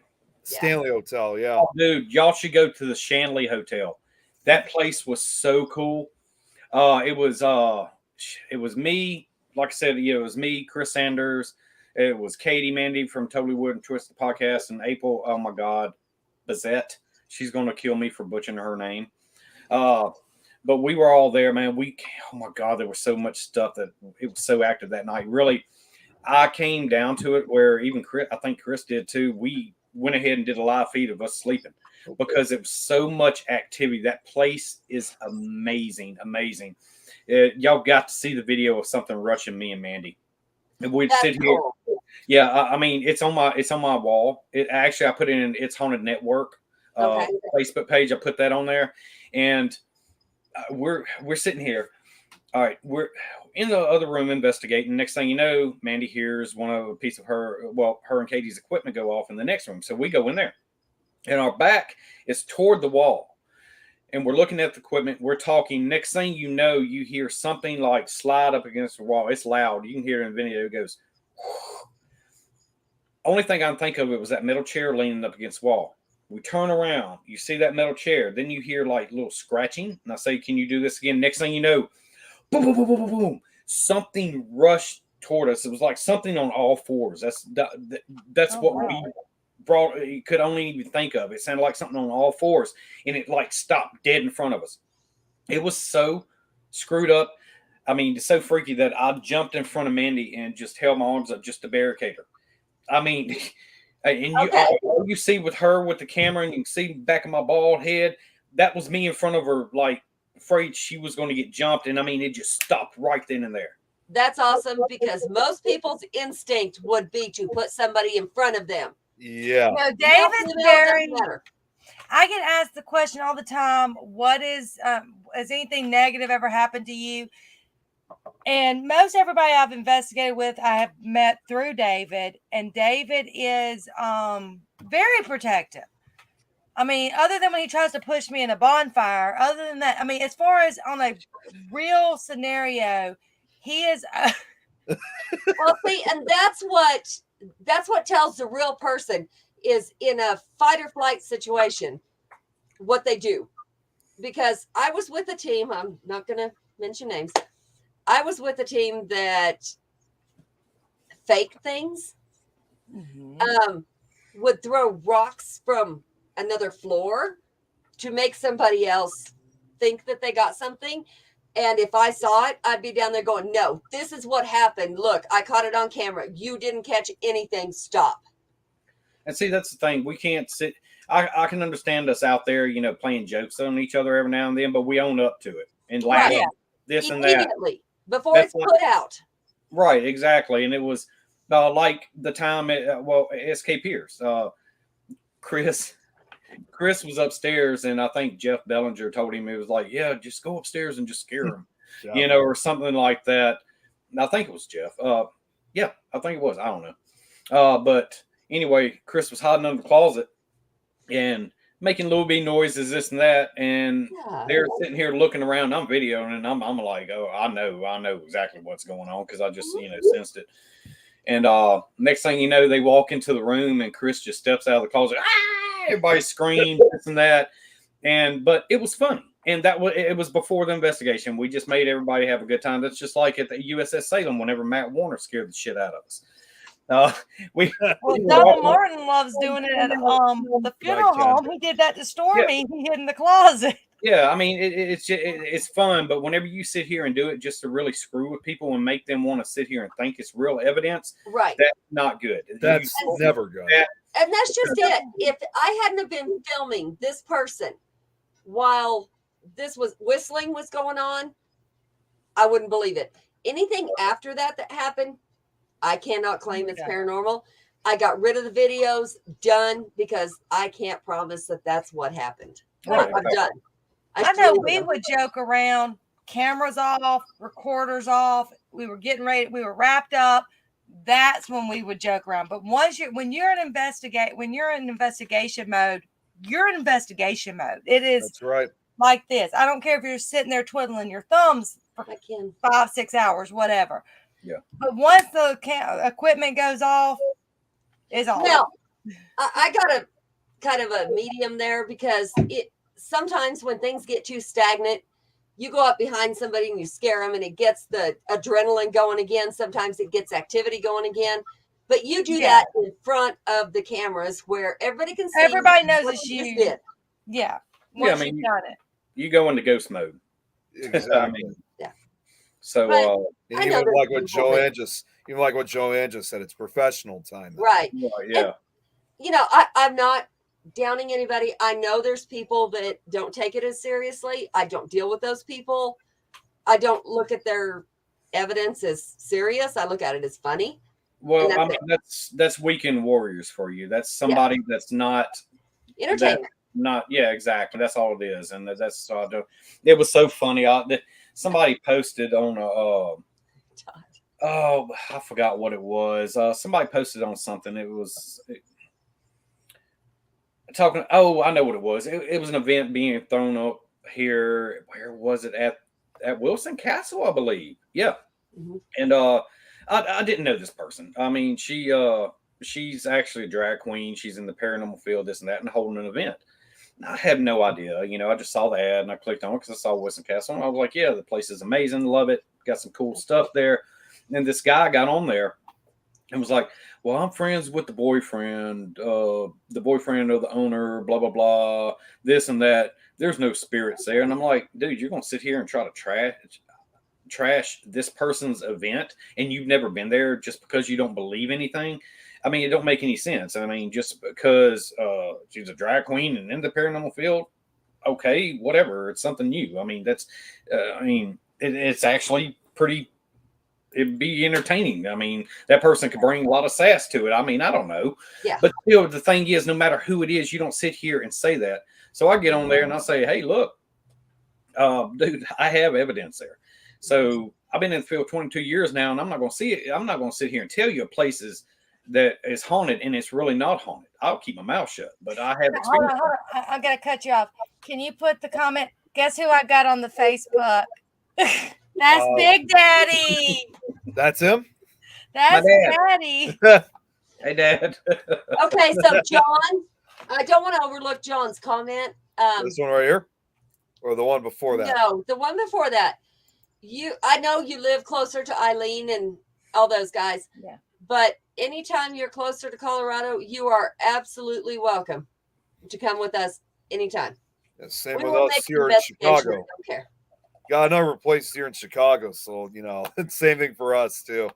Yeah. Stanley Hotel, yeah. dude, y'all should go to the Shanley Hotel. That place was so cool. It was me, like I said, it was me, Chris Sanders. It was Katie Mandy from Totally Wood and Twisted Podcast, and April. Oh my God, Bazette. She's gonna kill me for butchering her name. But we were all there, man. Oh my God, there was so much stuff that it was so active that night. Really, I came down to it where even Chris, I think Chris did too. We went ahead and did a live feed of us sleeping because it was so much activity. That place is amazing, amazing. Y'all got to see the video of something rushing me and Mandy. And we'd That's sit here. cool. Yeah, I mean, it's on my wall. It actually, I put it in It's Haunted Network Okay. Facebook page. I put that on there, and we're sitting here. All right, we're in the other room investigating. Next thing you know, Mandy hears a piece of her and Katie's equipment go off in the next room. So we go in there, and our back is toward the wall, and we're looking at the equipment. We're talking. Next thing you know, you hear something like slide up against the wall. It's loud. You can hear it in the video. It goes. Only thing I can think of it was that metal chair leaning up against the wall. We turn around, you see that metal chair, then you hear like little scratching. And I say, can you do this again? Next thing you know, boom, boom, boom, boom, boom, boom. Something rushed toward us. It was like something on all fours. That's what we could only even think of. It sounded like something on all fours, and it like stopped dead in front of us. It was so screwed up. I mean, it's so freaky that I jumped in front of Mandy and just held my arms up just to barricade her. I mean, and all you see with her with the camera, and you can see back of my bald head, that was me in front of her, like afraid she was going to get jumped. And I mean, it just stopped right then and there. That's awesome because most people's instinct would be to put somebody in front of them. Yeah. No, Male, David's female, very. doesn't matter. I get asked the question all the time. What is? Has anything negative ever happened to you? And most everybody I've investigated with, I have met through David, and David is very protective. I mean, other than when he tries to push me in a bonfire, other than that, I mean, as far as on a real scenario, he is. Well, see, and that's what tells the real person is in a fight or flight situation what they do. Because I was with a team, I'm not going to mention names. I was with a team that faked things, would throw rocks from another floor to make somebody else think that they got something. And if I saw it, I'd be down there going, no, this is what happened. Look, I caught it on camera. You didn't catch anything. Stop. And see, that's the thing. We can't sit. I can understand us out there, playing jokes on each other every now and then, but we own up to it and laugh Right. this and that. Immediately before That's it's put out. Right, exactly. And it was like the time at SK Pierce. Chris was upstairs, and I think Jeff Bellinger told him, it was like, yeah, just go upstairs and just scare him, Yeah. or something like that. And I think it was Jeff. Yeah, I think it was. I don't know. But anyway, Chris was hiding under the closet and making little bitty noises, this and that, and they're sitting here looking around. I'm videoing, and I'm like, oh, I know exactly what's going on because I just sensed it. And next thing you know, they walk into the room, and Chris just steps out of the closet. Everybody screams, this and that, but it was funny, and it was before the investigation. We just made everybody have a good time. That's just like at the USS Salem whenever Matt Warner scared the shit out of us. Donald Martin loves doing it at the funeral home. He did that to Stormy. He hid in the closet. Yeah, I mean, it's fun, but whenever you sit here and do it just to really screw with people and make them want to sit here and think it's real evidence, right? That's not good. That's never good. And that's just it. If I hadn't have been filming this person while this whistling was going on, I wouldn't believe it. Anything after that happened, I cannot claim it's paranormal. I got rid of the videos, done, because I can't promise that that's what happened. Right. I'm done. I know we would joke around, cameras off, recorders off. We were getting ready. We were wrapped up. That's when we would joke around. But when you're in investigation mode, you're in investigation mode. It is That's right. Like this. I don't care if you're sitting there twiddling your thumbs for 5-6 hours, whatever. Yeah. But once the equipment goes off, it's off. Now, I got a kind of a medium there because sometimes when things get too stagnant, you go up behind somebody and you scare them and it gets the adrenaline going again. Sometimes it gets activity going again. But you do that in front of the cameras where everybody can see. Everybody knows it's you. Did. Yeah. Once you've done it. You go into ghost mode. Exactly. So even like what Joanne just said, it's professional time. Right. Yeah. And, I'm not downing anybody. I know there's people that don't take it as seriously. I don't deal with those people. I don't look at their evidence as serious. I look at it as funny. Well, that's weekend warriors for you. That's somebody that's not entertainment. Exactly. That's all it is, and that's it was so funny. Somebody posted on I forgot what it was. Somebody posted on something. It was talking. Oh, I know what it was. It was an event being thrown up here. Where was it at Wilson Castle, I believe. Yeah, and I didn't know this person. I mean, she's actually a drag queen. She's in the paranormal field, this and that, and holding an event. I had no idea. I just saw the ad and I clicked on it because I saw Wilson Castle. And I was like, yeah, the place is amazing. Love it. Got some cool stuff there. And this guy got on there and was like, well, I'm friends with the boyfriend of the owner, blah, blah, blah, this and that. There's no spirits there. And I'm like, dude, you're going to sit here and try to trash this person's event and you've never been there just because you don't believe anything. I mean, it don't make any sense. I mean, just because she's a drag queen and in the paranormal field, okay, whatever. It's something new. I mean, that's, it's actually it'd be entertaining. I mean, that person could bring a lot of sass to it. I mean, I don't know. Yeah. But still, the thing is, no matter who it is, you don't sit here and say that. So I get on there and I say, hey, look, dude, I have evidence there. So I've been in the field 22 years now, and I'm not going to see it. I'm not going to sit here and tell you places that is haunted and it's really not haunted. I'll keep my mouth shut, but I have experience. Hold on. I'm going to cut you off. Can you put the comment? Guess who I got on the Facebook? That's Big Daddy. That's him? That's Daddy. Hey, Dad. Okay, so John, I don't want to overlook John's comment. This one right here? Or the one before that? No, the one before that. I know you live closer to Eileen and all those guys. Yeah. But anytime you're closer to Colorado, you are absolutely welcome to come with us anytime. Yeah, same with us here in Chicago. I don't care. Got a number of places here in Chicago, so it's same thing for us too.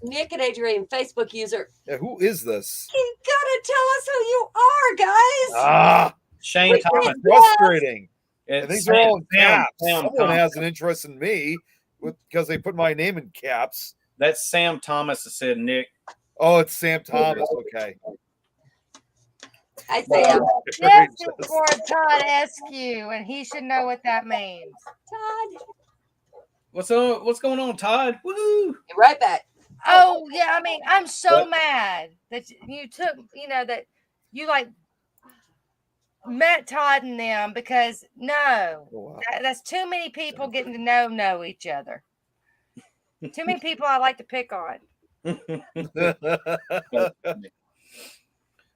Nick and Adrian, Facebook user. Yeah, who is this? You gotta tell us who you are, guys. Shane Thomas. Frustrating. I think they're all in caps. Someone has an interest in me because they put my name in caps. That's Sam Thomas that said Nick. Oh, it's Sam Thomas. Okay. I say out. This is for Todd Eskew, and he should know what that means. Todd, What's up? What's going on, Todd? Woo! be right back. Oh yeah, I mean, I'm so What? mad that you took, that you like met Todd and them because that's too many people getting to know each other. Too many people I like to pick on.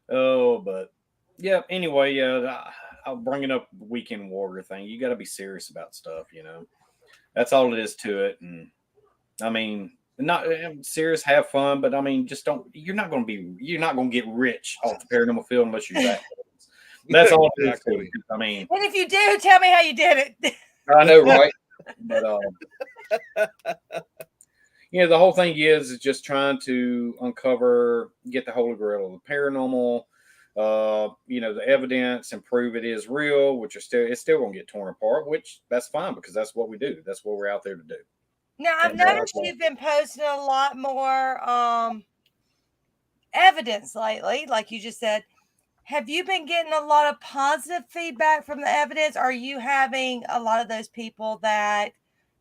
Oh, but yeah. Anyway, I'll bring it up weekend warrior thing. You got to be serious about stuff. That's all it is to it. And I mean, not serious, have fun, but I mean, just don't. You're not going to get rich off the paranormal field unless you're that. That's all it is to it. I mean, And if you do, tell me how you did it. I know, right? But the whole thing is just trying to get the Holy Grail of the paranormal, the evidence and prove it is real, which it's still going to get torn apart, which that's fine because that's what we do. That's what we're out there to do. Now, I've noticed you've been posting a lot more evidence lately, like you just said. Have you been getting a lot of positive feedback from the evidence? Or are you having a lot of those people that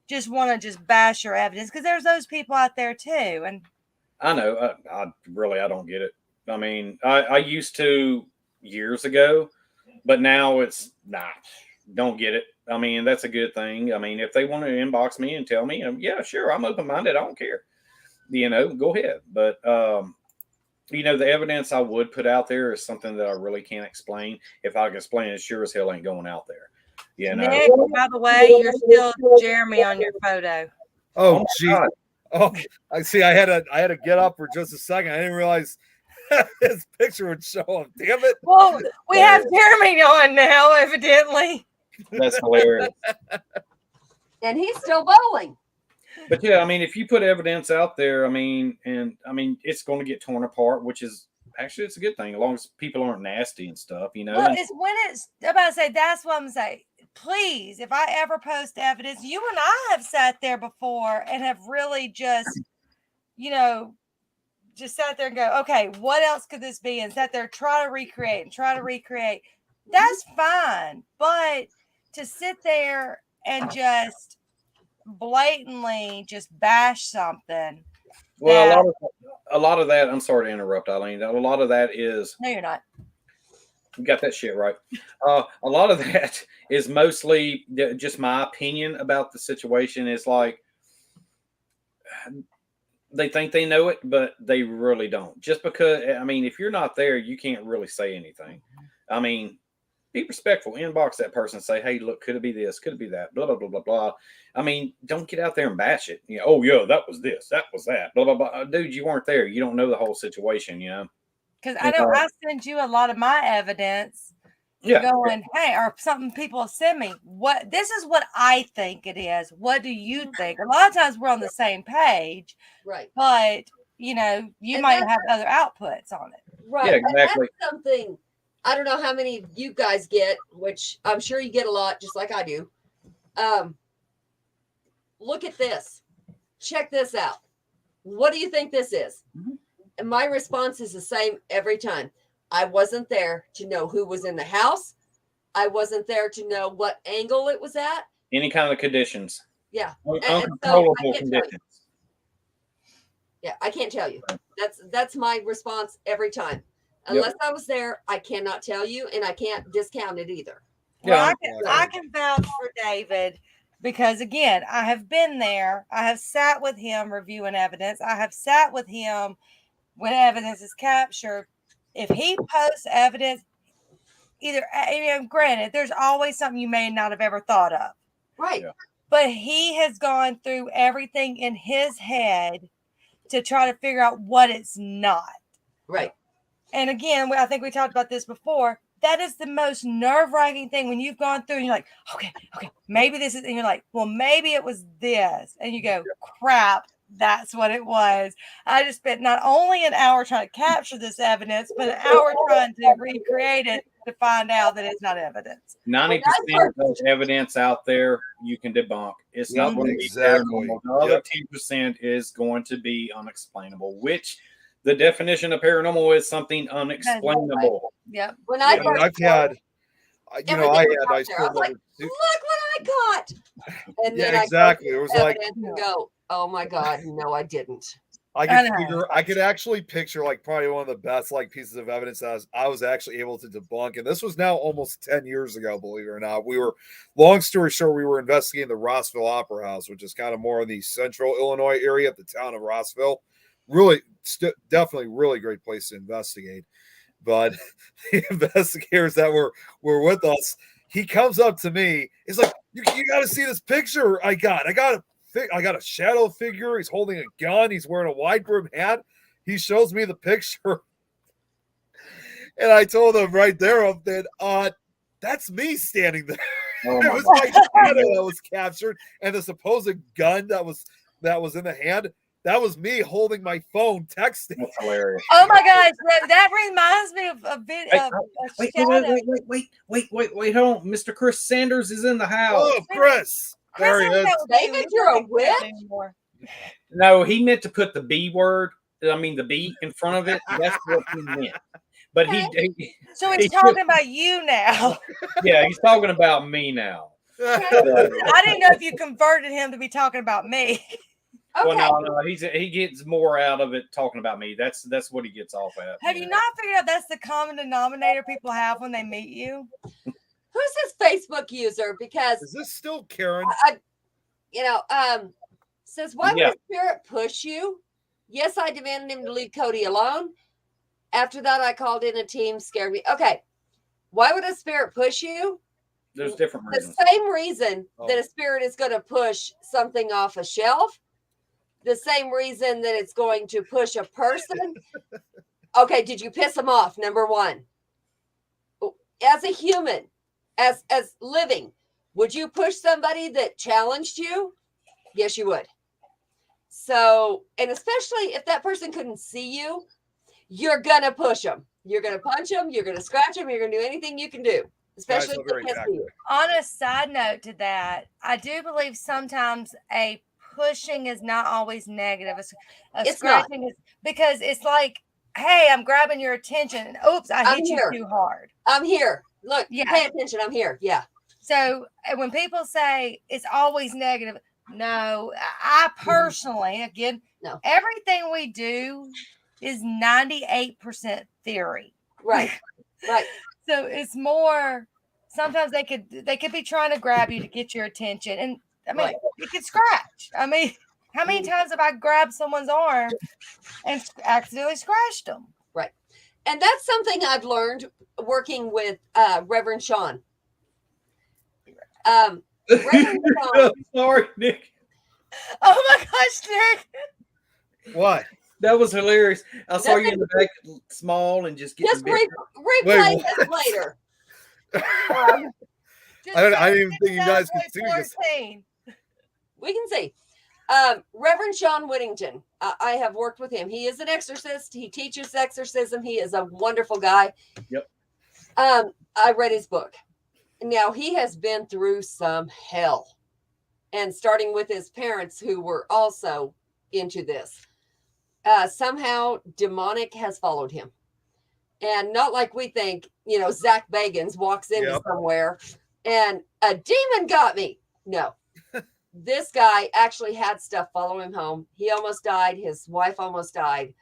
just want to just bash your evidence? Because there's those people out there too. And I know. I don't get it. I mean, I used to years ago, but now it's don't get it. I mean, that's a good thing. I mean, if they want to inbox me and tell me, yeah, sure, I'm open-minded. I don't care. Go ahead. But, the evidence I would put out there is something that I really can't explain. If I can explain it, sure as hell ain't going out there. Nick, by the way, you're still Jeremy on your photo. Oh, gee. Oh, I see. I had to get up for just a second. I didn't realize his picture would show him. Damn it. Well, we have Jeremy on now, evidently. That's hilarious. And he's still bowling. But yeah, I mean, if you put evidence out there, it's going to get torn apart, which is actually it's a good thing as long as people aren't nasty and stuff, Well, it's when it's about to say that's what I'm saying. Please, if I ever post evidence, you and I have sat there before and have really just sat there and go, okay, what else could this be? And sat there, try to recreate. That's fine. But to sit there and just blatantly just bash something. Well, a lot of that, I'm sorry to interrupt, Eileen. A lot of that is. No, you're not. You got that shit right. A lot of that is mostly just my opinion about the situation. It's like they think they know it, but they really don't. Just because, if you're not there, you can't really say anything. I mean, be respectful. Inbox that person and say, hey, look, could it be this? Could it be that? Blah, blah, blah, blah, blah. Don't get out there and bash it. Oh, yeah, that was this. That was that. Blah, blah, blah. Dude, you weren't there. You don't know the whole situation, Because I know I send you a lot of my evidence. Yeah. Going, hey, or something people send me. This is what I think it is. What do you think? A lot of times we're on the same page. Right. But you might have other outputs on it. Right. Yeah, exactly. And that's something I don't know how many of you guys get, which I'm sure you get a lot, just like I do. Look at this. Check this out. What do you think this is? Mm-hmm. And my response is the same every time. I wasn't there to know who was in the house. I wasn't there to know what angle it was at. Any kind of conditions. Yeah. Uncontrollable conditions. Yeah, I can't tell you. That's my response every time. Unless I was there, I cannot tell you, and I can't discount it either. Well, I can vouch for David because, again, I have been there. I have sat with him reviewing evidence. I have sat with him when evidence is captured. If he posts evidence, granted, there's always something you may not have ever thought of. Right. Yeah. But he has gone through everything in his head to try to figure out what it's not. Right. And again, I think we talked about this before. That is the most nerve-wracking thing when you've gone through and you're like, okay, maybe this is, and you're like, well, maybe it was this. And you go, crap, that's what it was. I just spent not only an hour trying to capture this evidence, but an hour trying to recreate it to find out that it's not evidence. 90% of evidence out there you can debunk. It's not going to be paranormal. The other 10% is going to be unexplainable, which the definition of paranormal is something unexplainable. Yep. When I I mean, first I've had, everything I was had, out I there. I still was like, never. look what I caught. And then Yeah, exactly. It was like, evidence and go, oh my God, no, I didn't. I I could know. figure, I could actually picture like probably one of the best like pieces of evidence that I was actually able to debunk. And this was now almost 10 years ago, believe it or not. Long story short, we were investigating the Rossville Opera House, which is kind of more in the central Illinois area of the town of Rossville. Really, definitely really great place to investigate. But the investigators that were with us, he comes up to me. He's like, you got to see this picture I got a shadow figure. He's holding a gun. He's wearing a wide brim hat. He shows me the picture. And I told him right there that that's me standing there. Oh It my was God. my shadow that was captured. And the supposed gun that was in the hand, that was me holding my phone texting. That's hilarious. Oh my gosh, that reminds me of a bit Hey, of a Wait, shadow. wait, hold on. Mr. Chris Sanders is in the house. Oh, Chris. Chris, There he I don't is. know what David, you- you're a you can't do witch? anymore. No, he meant to put the B word. I mean, the B in front of it. That's what he meant. But he So he's talking about you now. yeah, he's talking about me now. I didn't know if you converted him to be talking about me. Okay. Well, no, he gets more out of it talking about me. That's what he gets off at. Have you not figured out that's the common denominator people have when they meet you? Who's this Facebook user? Because Is this still Karen? says, why Yeah. would the spirit push you? Yes, I demanded him to leave Cody alone. After that, I called in a team, scared me. Okay. Why would a spirit push you? There's different The reasons. same reason that a spirit is going to push something off a shelf, the same reason that it's going to push a person. Okay, did you piss them off? Number one. As a human, as living, would you push somebody that challenged you? Yes, you would. So, and especially if that person couldn't see you, you're going to push them. You're going to punch them. You're going to scratch them. You're going to do anything you can do, especially if they can't see you. On a side note to that, I do believe sometimes a pushing is not always negative. It's Scratching is because it's like, hey, I'm grabbing your attention. And, oops, I I'm hit here. you too hard. I'm here. Look, Yeah. pay attention. I'm here. Yeah. So when people say it's always negative, no, I personally, again, No. everything we do is 98% theory. Right. Right. So it's more, sometimes they could be trying to grab you to get your attention. And I mean, Right. you could scratch. I mean, how many times have I grabbed someone's arm and accidentally scratched them? And that's something I've learned working with Reverend Sean. Reverend Sean, Sorry, Nick. Oh my gosh, Nick. What? That was hilarious. I saw you in the back, small, and just just getting big. replay Wait, this later. Just I didn't say even think you guys could see this. 14. We can see. Reverend Sean Whittington. I have worked with him. He is an exorcist. He teaches exorcism. He is a wonderful guy. Yep. I read his book. Now, he has been through some hell. And starting with his parents, who were also into this. Somehow, demonic has followed him. And not like we think, Zach Bagans walks into somewhere and a demon got me. No. This guy actually had stuff follow him home. He almost died. His wife almost died.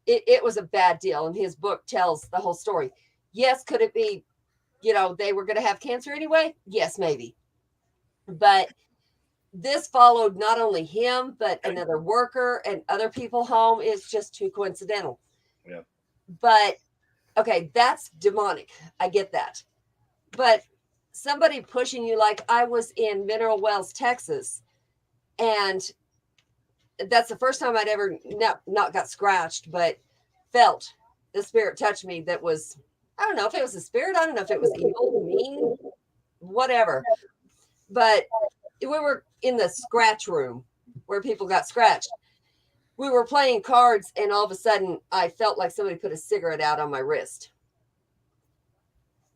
It was a bad deal. And his book tells the whole story. Yes, could it be, they were going to have cancer anyway? Yes, maybe. But this followed not only him, but another worker and other people home. It's just too coincidental. Yeah. But, okay, that's demonic. I get that. But somebody pushing you, like I was in Mineral Wells, Texas, and that's the first time I'd ever not got scratched, but felt the spirit touch me. That was, I don't know if it was a spirit. I don't know if it was evil, mean, whatever. But we were in the scratch room where people got scratched. We were playing cards, and all of a sudden I felt like somebody put a cigarette out on my wrist.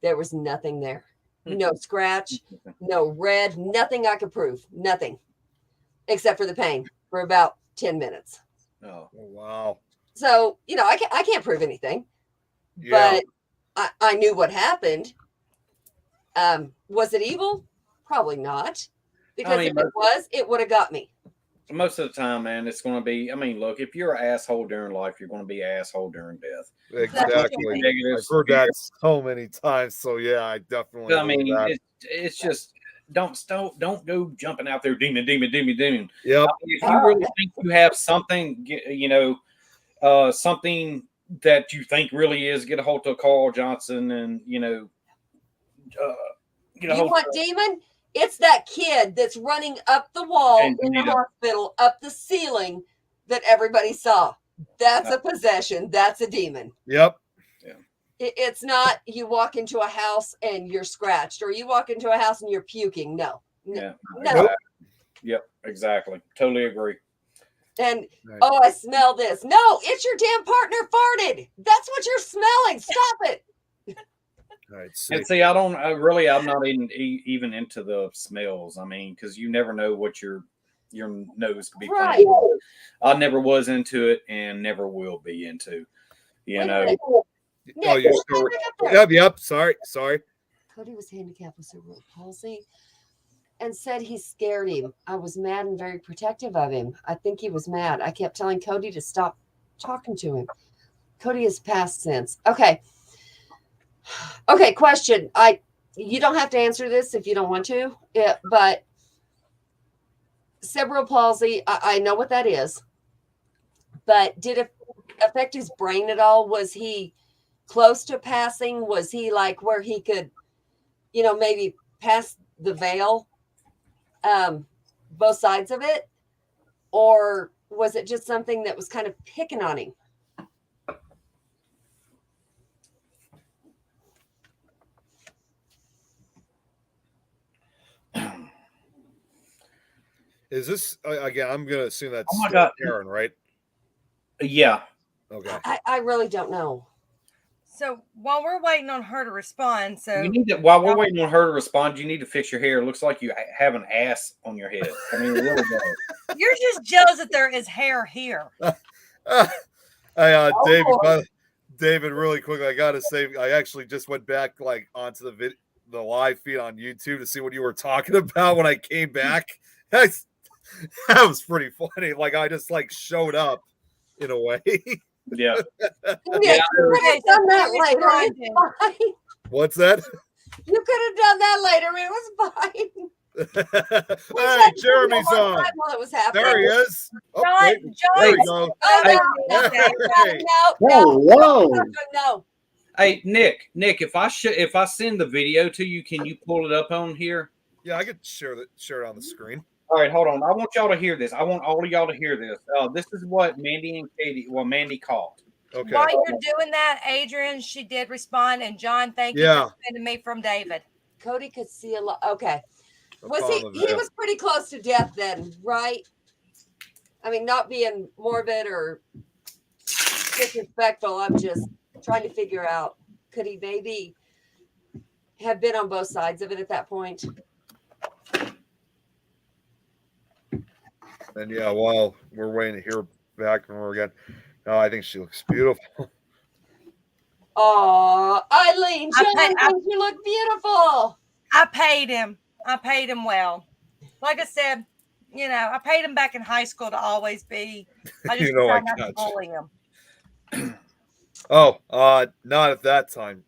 There was nothing there. No scratch, no red, nothing I could prove. Nothing. Except for the pain for about 10 minutes. Oh. Oh, wow. So, I can't prove anything, Yeah. but I knew what happened. Was it evil? Probably not. Because mean, if it was, it would have got me. Most of the time, man, it's going to be. I mean, look, if you're an asshole during life, you're going to be an asshole during death. Exactly. Negative I've heard that so many times. So yeah, I definitely. I mean, that. it's just don't go jumping out there, demon. Yep. I mean, if you really think you have something, something that you think really is, get a hold of Carl Johnson and get a You hold want of, demon? It's that kid that's running up the wall And in the Anita. hospital, up the ceiling that everybody saw. That's a possession. That's a demon. Yep. It's not you walk into a house and you're scratched, or you walk into a house and you're puking. No. Yeah. No. Yep. Exactly. Totally agree. And Right. oh, I smell this. No, it's your damn partner farted. That's what you're smelling. Stop it. All right. And see, I'm not even into the smells. I mean, because you never know what your nose could be. Right. Playing. I never was into it and never will be into. Wait a minute. Oh, Nick, you're what's still. that up there? Yep. Sorry. Cody was handicapped with cerebral palsy and said he scared him. I was mad and very protective of him. I think he was mad. I kept telling Cody to stop talking to him. Cody has passed since. Okay. Okay, question. You don't have to answer this if you don't want to, but cerebral palsy, I know what that is. But did it affect his brain at all? Was he close to passing? Was he like where he could, maybe pass the veil, both sides of it? Or was it just something that was kind of picking on him? Is this again? I'm gonna assume that's Oh my God. Karen, right? Yeah. Okay. I really don't know. So while we're waiting on her to respond, You need to, while we're waiting on her to respond, you need to fix your hair. It looks like you have an ass on your head. I mean, it really does. you're just jealous that there is hair here. David, really quickly, I gotta say, I actually just went back onto the live feed on YouTube to see what you were talking about when I came back. That was pretty funny. I just showed up in a way. Yeah. Yeah, you could have done that later. It's fine. What's that? You could have done that later. It was fine. Hey, Jeremy's on. While it was happening. There he is. Oh, John, wait, there we go. Oh, Hey. No. Hey, Nick, if I send the video to you, can you pull it up on here? Yeah, I could share it on the screen. All right, hold on. I want y'all to hear this. I want all of y'all to hear this. This is what Mandy caught. Okay. While you're doing that, Adrian, she did respond, and John, thank you for sending me from David. Cody could see a lot. Okay. He was pretty close to death then, right? I mean, not being morbid or disrespectful. I'm just trying to figure out, could he maybe have been on both sides of it at that point? And yeah, while we're waiting to hear back from her again, no, I think she looks beautiful. Oh, Eileen, you look beautiful. I paid him well. Like I said, I paid him back in high school to always be. I just tried not to bully him. Oh, not at that time.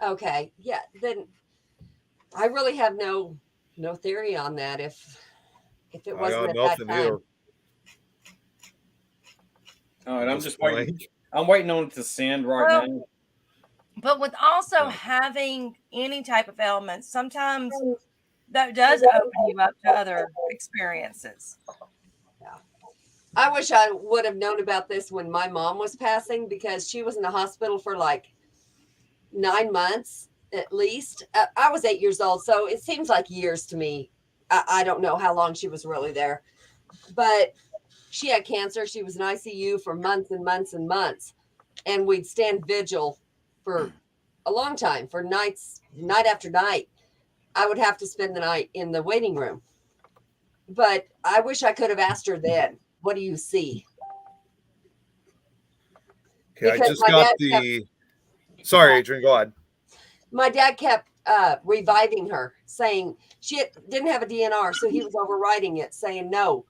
Okay, yeah. Then I really have no theory on that. If it wasn't at that time. Either. All right, I'm just waiting. I'm waiting on it to send right now. But with also having any type of ailment, sometimes that does open you up to other experiences. Yeah. I wish I would have known about this when my mom was passing, because she was in the hospital for 9 months at least. I was 8 years old, so it seems like years to me. I don't know how long she was really there, but she had cancer. She was in ICU for months and months and months, and we'd stand vigil for a long time, for night after night. I would have to spend the night in the waiting room. But I wish I could have asked her then, what do you see? Okay, I Because just my got dad the. Sorry, Adrian. Go ahead. My dad kept reviving her, saying she didn't have a DNR, so he was overriding it, saying no,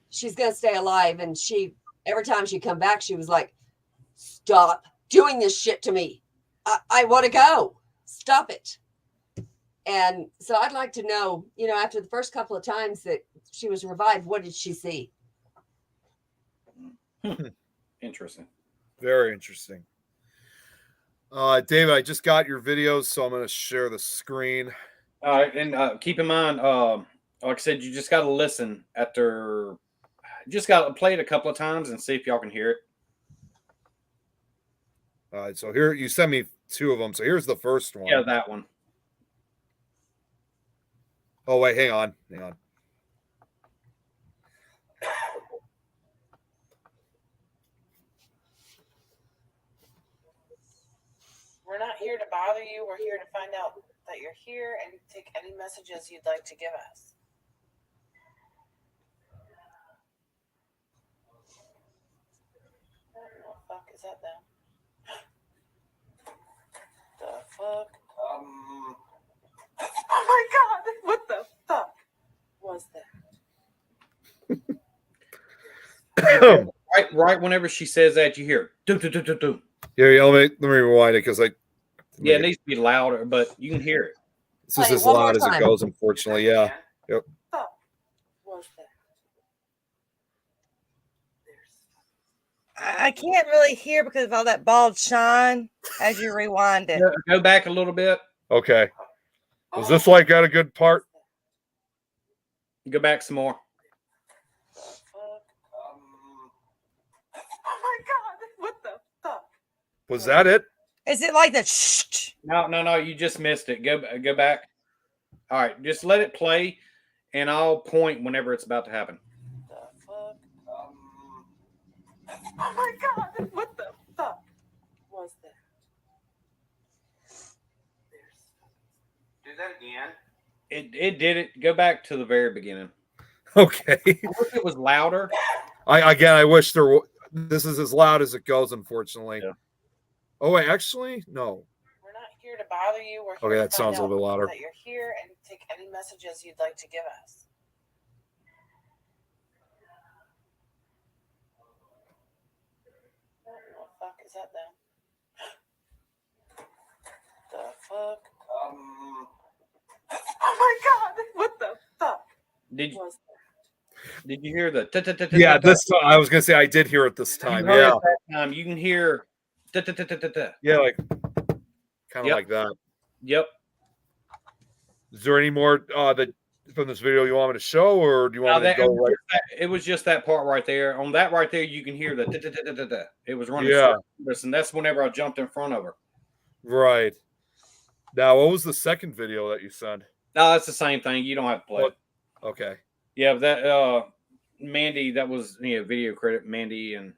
she's gonna stay alive. And she, every time she come back, she was like, "Stop doing this shit to me. I want to go. Stop it." And so I'd like to know, after the first couple of times that she was revived, what did she see? Interesting. Very interesting. David, I just got your videos, so I'm going to share the screen. All right, and keep in mind, like I said, you just got to listen after. Just got to play it a couple of times and see if y'all can hear it. All right, so here you sent me 2 of them. So here's the first one. Yeah, that one. Oh wait, hang on. We're not here to bother you. We're here to find out that you're here and take any messages you'd like to give us. What the fuck is that then? The fuck? Oh my god! What the fuck was that? Right whenever she says that, you hear do do do do do. Yeah, let me rewind it because Yeah, it needs to be louder, but you can hear it. This is Play it as one more loud as it time. goes, unfortunately. Yeah. Yep. Fuck was that? I can't really hear because of all that bald shine as you rewind it. Go back a little bit. Okay. Was this like got a good part? Go back some more. Oh my god! What the fuck? Was that it? Is it like the shh? No, you just missed it. Go back. All right, just let it play, and I'll point whenever it's about to happen. The fuck? Oh my god! What the fuck was that? Do that again. It did it. Go back to the very beginning. Okay. I wish it was louder. I wish this is as loud as it goes, unfortunately. Yeah. Oh wait, actually, no. We're not here to bother you. We're here Okay, to that find sounds a little bit out louder. that you're here and take any messages you'd like to give us. What the fuck is that then? The fuck? Oh my god! What the fuck Did was that? Did you hear the? Yeah, this time I was gonna say I did hear it this time. You heard Yeah. it that time. You can hear. Yeah, like kind of Yep. like that. Yep. Is there any more that from this video you want me to show, or do you want me to go right? It was just that part right there. On that right there, you can hear the. It was running. Yeah. And that's whenever I jumped in front of her. Right. Now, what was the second video that you sent? No, it's the same thing. You don't have to play it. Okay. Yeah, that Mandy, that was video credit, Mandy, and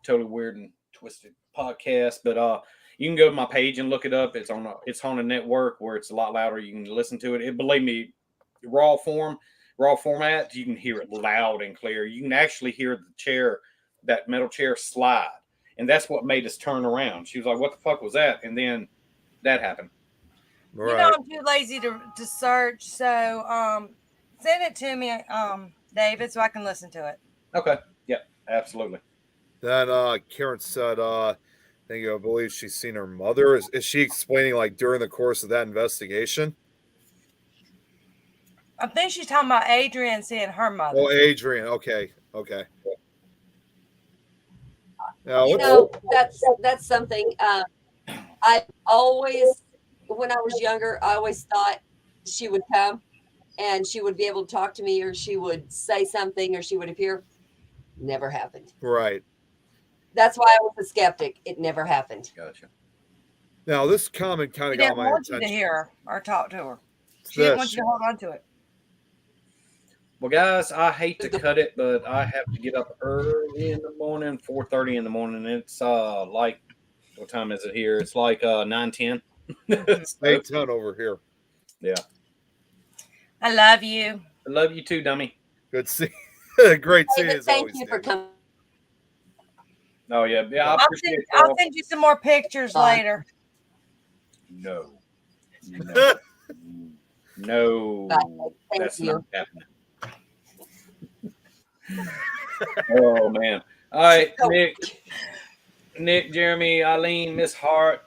Totally Weird and Twisted podcast. But you can go to my page and look it up. It's on a network where it's a lot louder. You can listen to it. Believe me, raw format, you can hear it loud and clear. You can actually hear the chair, that metal chair slide, and that's what made us turn around. She was like, "What the fuck was that?" And then that happened. Right. You know, I'm too lazy to search, so send it to me, David, so I can listen to it. Okay. Yeah, absolutely. Then Karen said, I believe she's seen her mother. Is she explaining like during the course of that investigation? I think she's talking about Adrian seeing her mother. Oh, Adrian. Okay. Now, That's something I always, when I was younger, I always thought she would come and she would be able to talk to me, or she would say something, or she would appear. Never happened. right. That's why I was a skeptic. It never happened. Gotcha. Now, this comment kind She of got didn't my want you to attention. hear her or talk to her. It's She didn't this. want you to hold on to it. Well, guys, I hate to cut it, but I have to get up early in the morning, 4:30 in the morning. It's like, what time is it here? It's like 9:10. It's 8:10 over here. Yeah. I love you. I love you too, dummy. Good see. Great seeing you David, as thank always. you for David. coming. Oh yeah, yeah. I appreciate it. I'll send you some more pictures later. No, no, no. Thank That's you. not happening. Oh man! All right, So- Nick, Jeremy, Eileen, Miss Hart.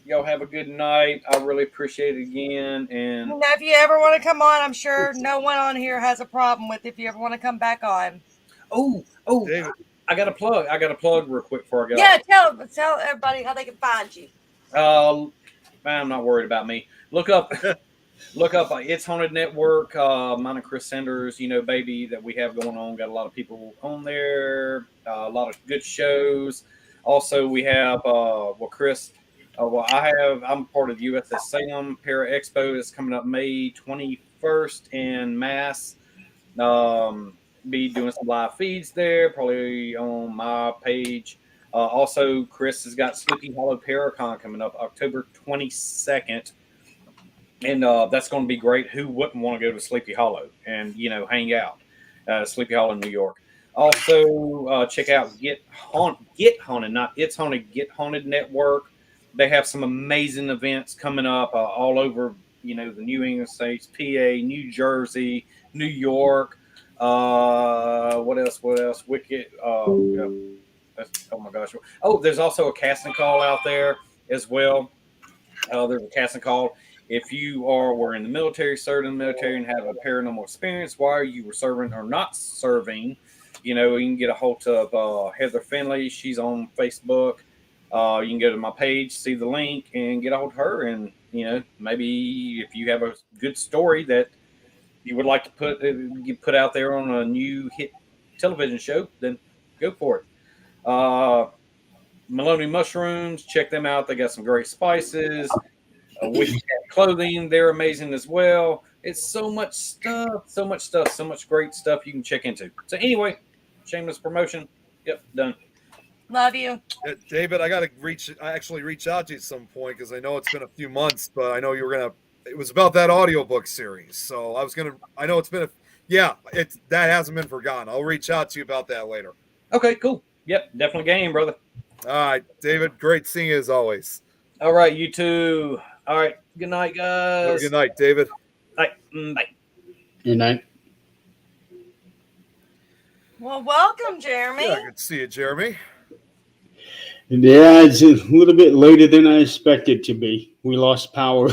Y'all have a good night. I really appreciate it again. And You know, if you ever want to come on, I'm sure no one on here has a problem with if you ever want to come back on. oh, David. I got a plug. Real quick before I go. Yeah, tell everybody how they can find you. I'm not worried about me. Look up It's Haunted Network. Mine and Chris Sanders, baby, that we have going on. Got a lot of people on there. A lot of good shows. Also, we have Chris. I'm part of the USS Salem Para Expo. That's coming up May 21st in Mass. Be doing some live feeds there, probably on my page. Also, Chris has got Sleepy Hollow Paracon coming up October 22nd. And that's going to be great. Who wouldn't want to go to Sleepy Hollow and, hang out? Sleepy Hollow, New York. Also, check out Get Haunted, not It's Haunted, Get Haunted Network. They have some amazing events coming up all over, the New England states, PA, New Jersey, New York. What else? Wicked. Oh my gosh. Oh, there's also a casting call out there as well. There's a casting call. If you were in the military, served in the military, and have a paranormal experience while you were serving or not serving, you can get a hold of Heather Finley. She's on Facebook. You can go to my page, see the link, and get a hold of her. And, maybe if you have a good story that you would like to put out there on a new hit television show, then go for it. Maloney Mushrooms, check them out. They got some great spices. Wicked Cat Clothing, they're amazing as well. It's so much stuff, so much great stuff you can check into. So anyway, shameless promotion. Yep, done. Love you. David, I got to reach out to you at some point because I know it's been a few months, but I know you were going to, it was about that audiobook series. So I know it's been that hasn't been forgotten. I'll reach out to you about that later. Okay, cool. Yep, definitely game, brother. All right, David, great seeing you as always. All right, you too. All right, good night, guys. Good night, David. Bye. Good night. Well, welcome, Jeremy. Yeah, good to see you, Jeremy. Yeah, it's a little bit later than I expected to be. We lost power.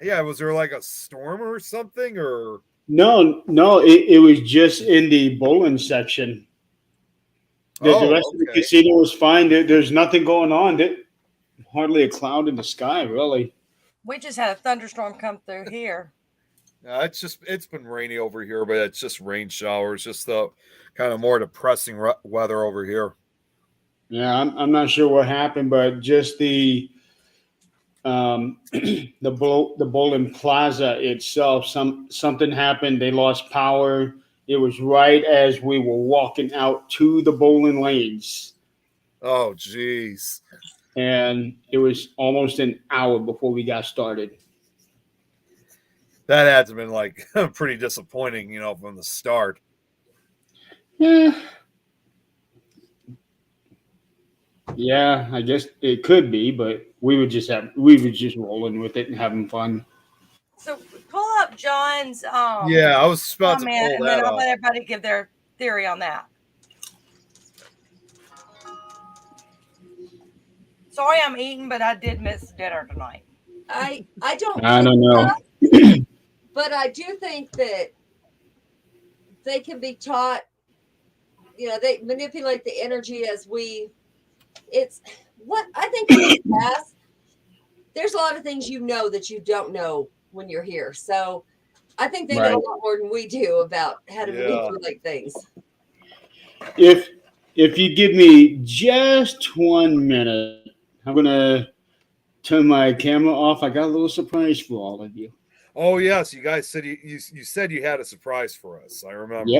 Yeah, was there like a storm or something, or? No, it was just in the bowling section. The rest of the casino was fine. There's nothing going on. Hardly a cloud in the sky, really. We just had a thunderstorm come through here. It's been rainy over here, but it's just rain showers, just the kind of more depressing weather over here. Yeah, I'm not sure what happened, but just the bowling plaza itself, something happened. They lost power. It was right as we were walking out to the bowling lanes. Oh, geez. And it was almost an hour before we got started. That had to have been like pretty disappointing, from the start. Yeah, I guess it could be, but we were just rolling with it and having fun. So pull up John's yeah, I was about to pull comment, and that then I'll up. let everybody give their theory on that. Sorry, I'm eating, but I did miss dinner tonight. I don't know. But I do think that they can be taught, they manipulate the energy it's what I think in the past, there's a lot of things that you don't know when you're here. So I think they know a lot more than we do about how to manipulate things. If you give me just 1 minute, I'm gonna turn my camera off. I got a little surprise for all of you. Oh yes, you guys said you said you had a surprise for us. I remember.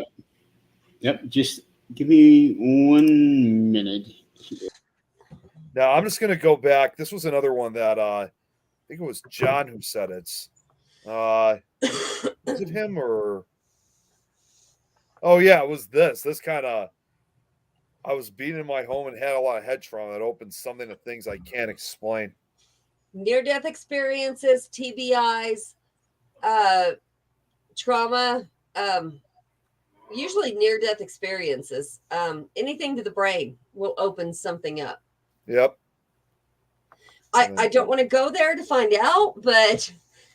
Yep. Just give me 1 minute. Now I'm just gonna go back. This was another one that I think it was John who said it. Was it him or? Oh yeah, it was this. This kind of I was being in my home and had a lot of head trauma that opened something to things I can't explain. Near-death experiences, TBIs, trauma, usually near-death experiences. Anything to the brain will open something up. Yep. I don't want to go there to find out, but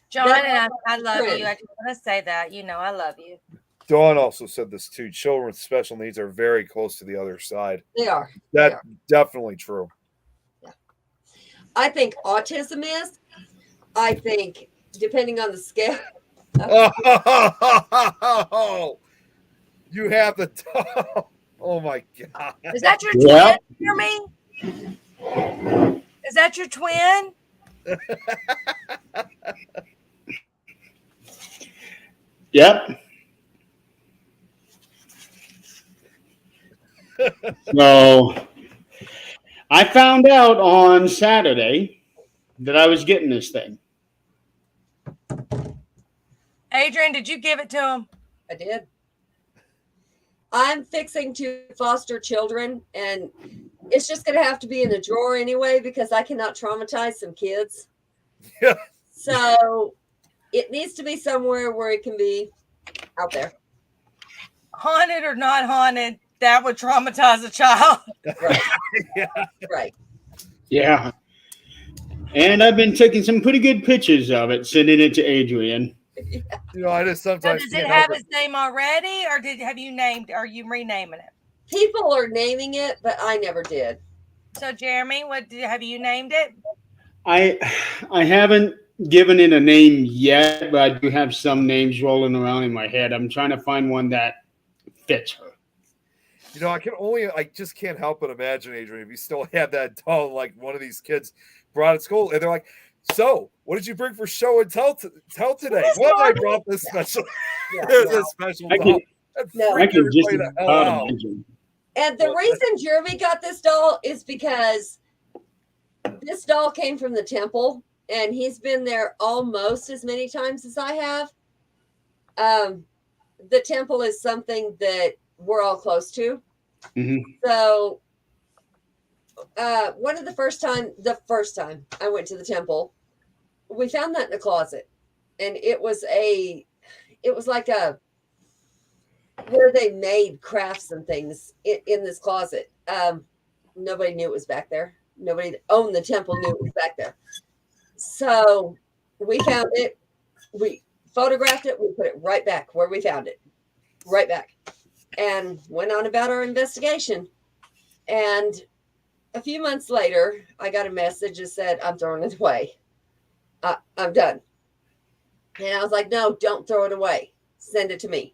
John, That- and I love trend. you. I just want to say that. You know, I love you. Dawn also said this too. Children with special needs are very close to the other side. they are. That's definitely true. I think autism is. I think, depending on the scale, Oh, you have the. Oh my God. Is that your Yeah. twin, Jeremy? Is that your twin? Yep. So I found out on Saturday that I was getting this thing. Adrian, did you give it to him? I did. I'm fixing to foster children, and it's just going to have to be in a drawer anyway because I cannot traumatize some kids. Yeah. So it needs to be somewhere where it can be out there. Haunted or not haunted, that would traumatize a child. Right. Yeah. And I've been taking some pretty good pictures of it, sending it to Adrian. You know, I just So sometimes does it can't have help his name already, or have you named? Are you renaming it? People are naming it, but I never did. So Jeremy, have you named it? I haven't given it a name yet, but I do have some names rolling around in my head. I'm trying to find one that fits her. You know, I just can't help but imagine, Adrian, if you still had that doll, like one of these kids brought at school, and they're like, "So, what did you bring for show and tell today?" Well, I brought this special, this special I doll. can- That No. I freaked can just everybody the hell about out. imagine. And the Well, reason Jeremy got this doll is because this doll came from the temple, and he's been there almost as many times as I have. The temple is something that we're all close to. Mhm. So, the first time I went to the temple, we found that in a closet, and it was like where they made crafts and things in this closet. Nobody knew it was back there. Nobody that owned the temple knew it was back there. So we found it. We photographed it. We put it right back where we found it. Right back. And went on about our investigation. And a few months later, I got a message that said, "I'm throwing it away. I'm done." And I was like, "No, don't throw it away. Send it to me."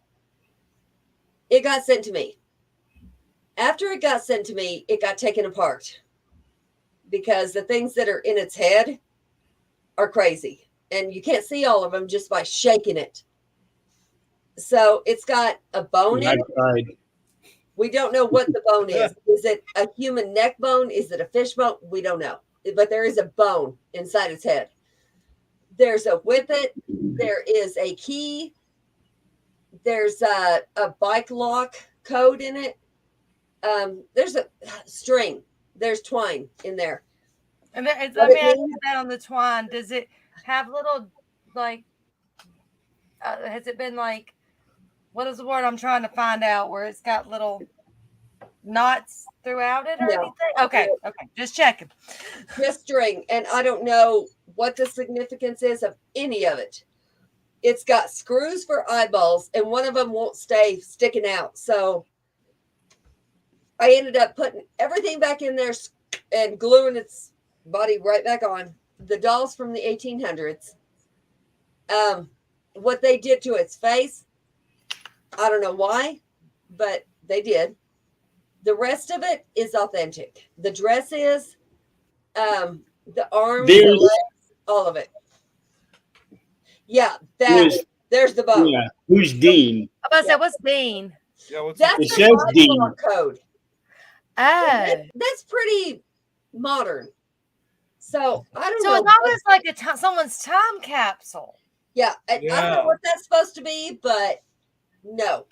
It got sent to me. After it got sent to me, it got taken apart because the things that are in its head are crazy. And you can't see all of them just by shaking it. So it's got a bone in I've it. tried. We don't know what the bone is. Is it a human neck bone? Is it a fish bone? We don't know. But there is a bone inside its head. There's a whippet. There is a key. There's a bike lock code in it. There's a string. There's twine in there. And let What me it ask you means- that on the twine. Does it have little, like, has it been like, what is the word I'm trying to find out, where it's got little knots throughout it or No. anything? Okay, just checking. Just string. And I don't know what the significance is of any of it. It's got screws for eyeballs, and one of them won't stay sticking out. So I ended up putting everything back in there and gluing its body right back on. The doll's from the 1800s. What they did to its face, I don't know why, but they did. The rest of it is authentic. The dress is, the arms, the There's- legs, all of it. Yeah, there's the bone. Yeah. Who's Dean? I was about to say, what's Dean? Yeah, what's That's It the says body Dean. lock code. Oh. That's pretty modern. So I don't So know. it's almost like someone's time capsule. Yeah, I don't Yeah. know what that's supposed to be, but no.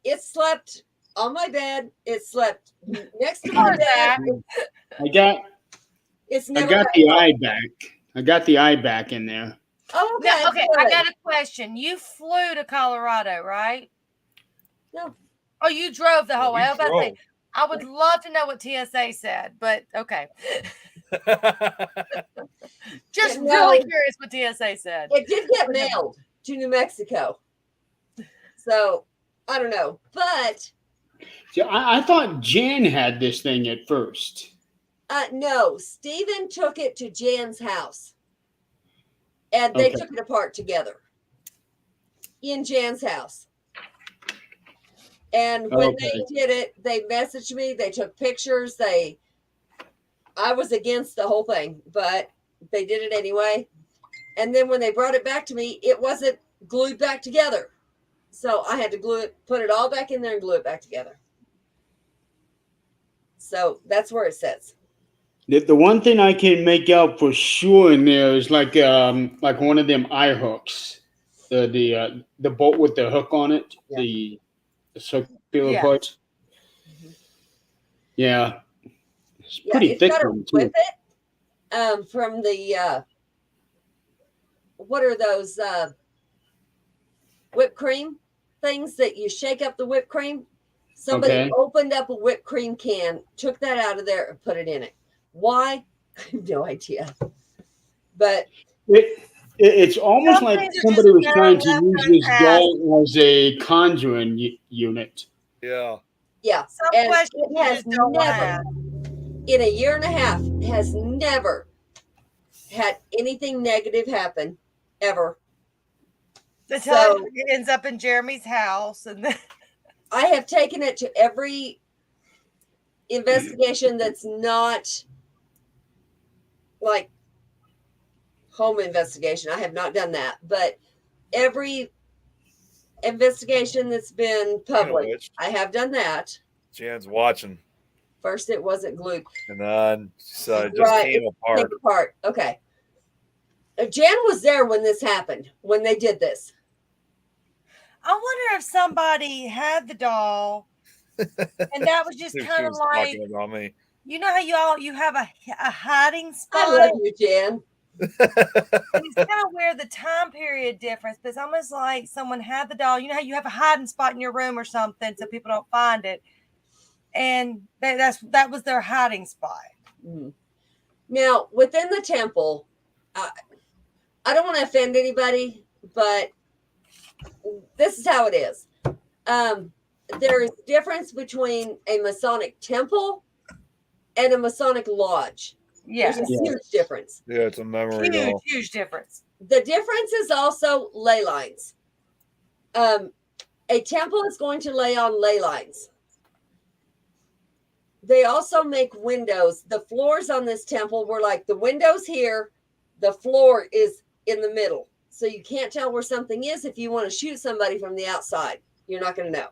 It slept on my bed. It slept next to my Where's bed. that? It's I never got got the cold. eye back. I got the eye back in there. Oh, okay. Now, okay, I good. got a question. You flew to Colorado, right? No. Oh, you drove the whole way. I was about to say, drove. I would love to know what TSA said, but okay. Just No. really curious what TSA said. It did get mailed to New Mexico. So I don't know. But See, I thought Jan had this thing at first. no, Stephen took it to Jan's house. And they Okay. took it apart together in Jan's house. And when Okay. they did it, they messaged me. They took pictures. I was against the whole thing, but they did it anyway. And then when they brought it back to me, it wasn't glued back together. So I had to glue it, put it all back in there and glue it back together. So that's where it sits. The one thing I can make out for sure in there is like one of them eye hooks, the bolt with the hook on it, Yeah. the circular Yeah. part. Yeah, it's Yeah, pretty it's thick got a one whip too. it from the what are those whipped cream things that you shake up the whipped cream? Somebody Okay. opened up a whipped cream can, took that out of there and put it in it. Why? I have no idea. But It's almost Some like things are somebody just was better trying to left use this unasked. doll as a conjuring unit. Yeah. yeah, Some and questions it you has just don't want to never, ask. in a year and a half, has never had anything negative happen ever. Until So it ends up in Jeremy's house, and then I have taken it to every investigation that's not like home investigation. I have not done that, but every investigation that's been public, which, I have done that. Jan's watching, First, it wasn't glued. and then so it just Right, came apart. Take apart. Okay. Jan was there when this happened, when they did this. I wonder if somebody had the doll, and that was just She kind of was like, talking about me. you know how you have a hiding I spot. love you, Jan. And it's kind of weird, the time period difference, but it's almost like someone had the doll. You know how you have a hiding spot in your room or something so people don't find it, and that was their hiding spot. Mhm. Now, within the temple, I don't want to offend anybody, but this is how it is. There is a difference between a Masonic temple and a Masonic lodge. Yes. There's a huge difference. Yeah, it's a memory doll. Huge difference. The difference is also ley lines. A temple is going to lay on ley lines. They also make windows. The floors on this temple were like the windows here, the floor is in the middle. So you can't tell where something is if you want to shoot somebody from the outside. You're not going to know.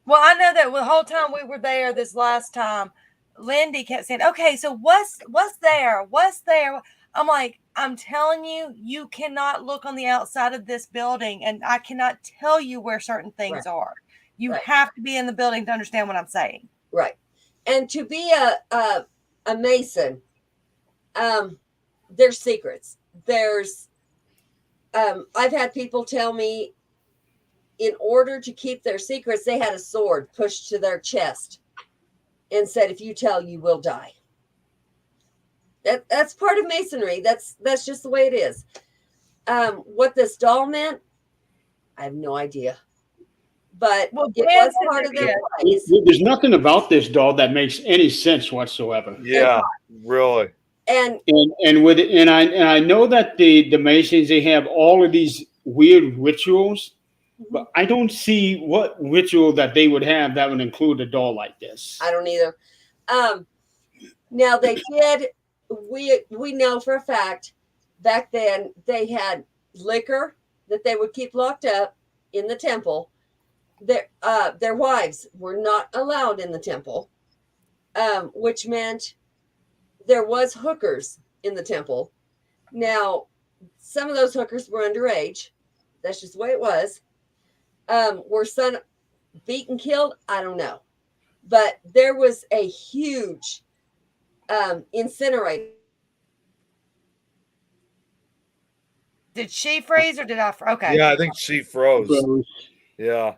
Well, I know that the whole time we were there this last time, Lindy kept saying, okay, so what's there? What's there? I'm like, I'm telling you, you cannot look on the outside of this building, and I cannot tell you where certain things are. You have to be in the building to understand what I'm saying. Right. And to be a Mason, there's secrets. There's I've had people tell me in order to keep their secrets, they had a sword pushed to their chest and said, if you tell, you will die. That's part of Masonry. That's just the way it is. What this doll meant, I have no idea. But it was part of their place. There's nothing about this doll that makes any sense whatsoever. Yeah, really. And I know that the Masons, they have all of these weird rituals, but I don't see what ritual that they would have that would include a doll like this. I don't either. Now they did. We know for a fact back then they had liquor that they would keep locked up in the temple. Their wives were not allowed in the temple, which meant there was hookers in the temple. Now, some of those hookers were underage. That's just the way it was. Were some beaten, killed? I don't know. but there was a huge incinerator. Did she freeze or did I? Okay. Yeah, I think she froze. Yeah.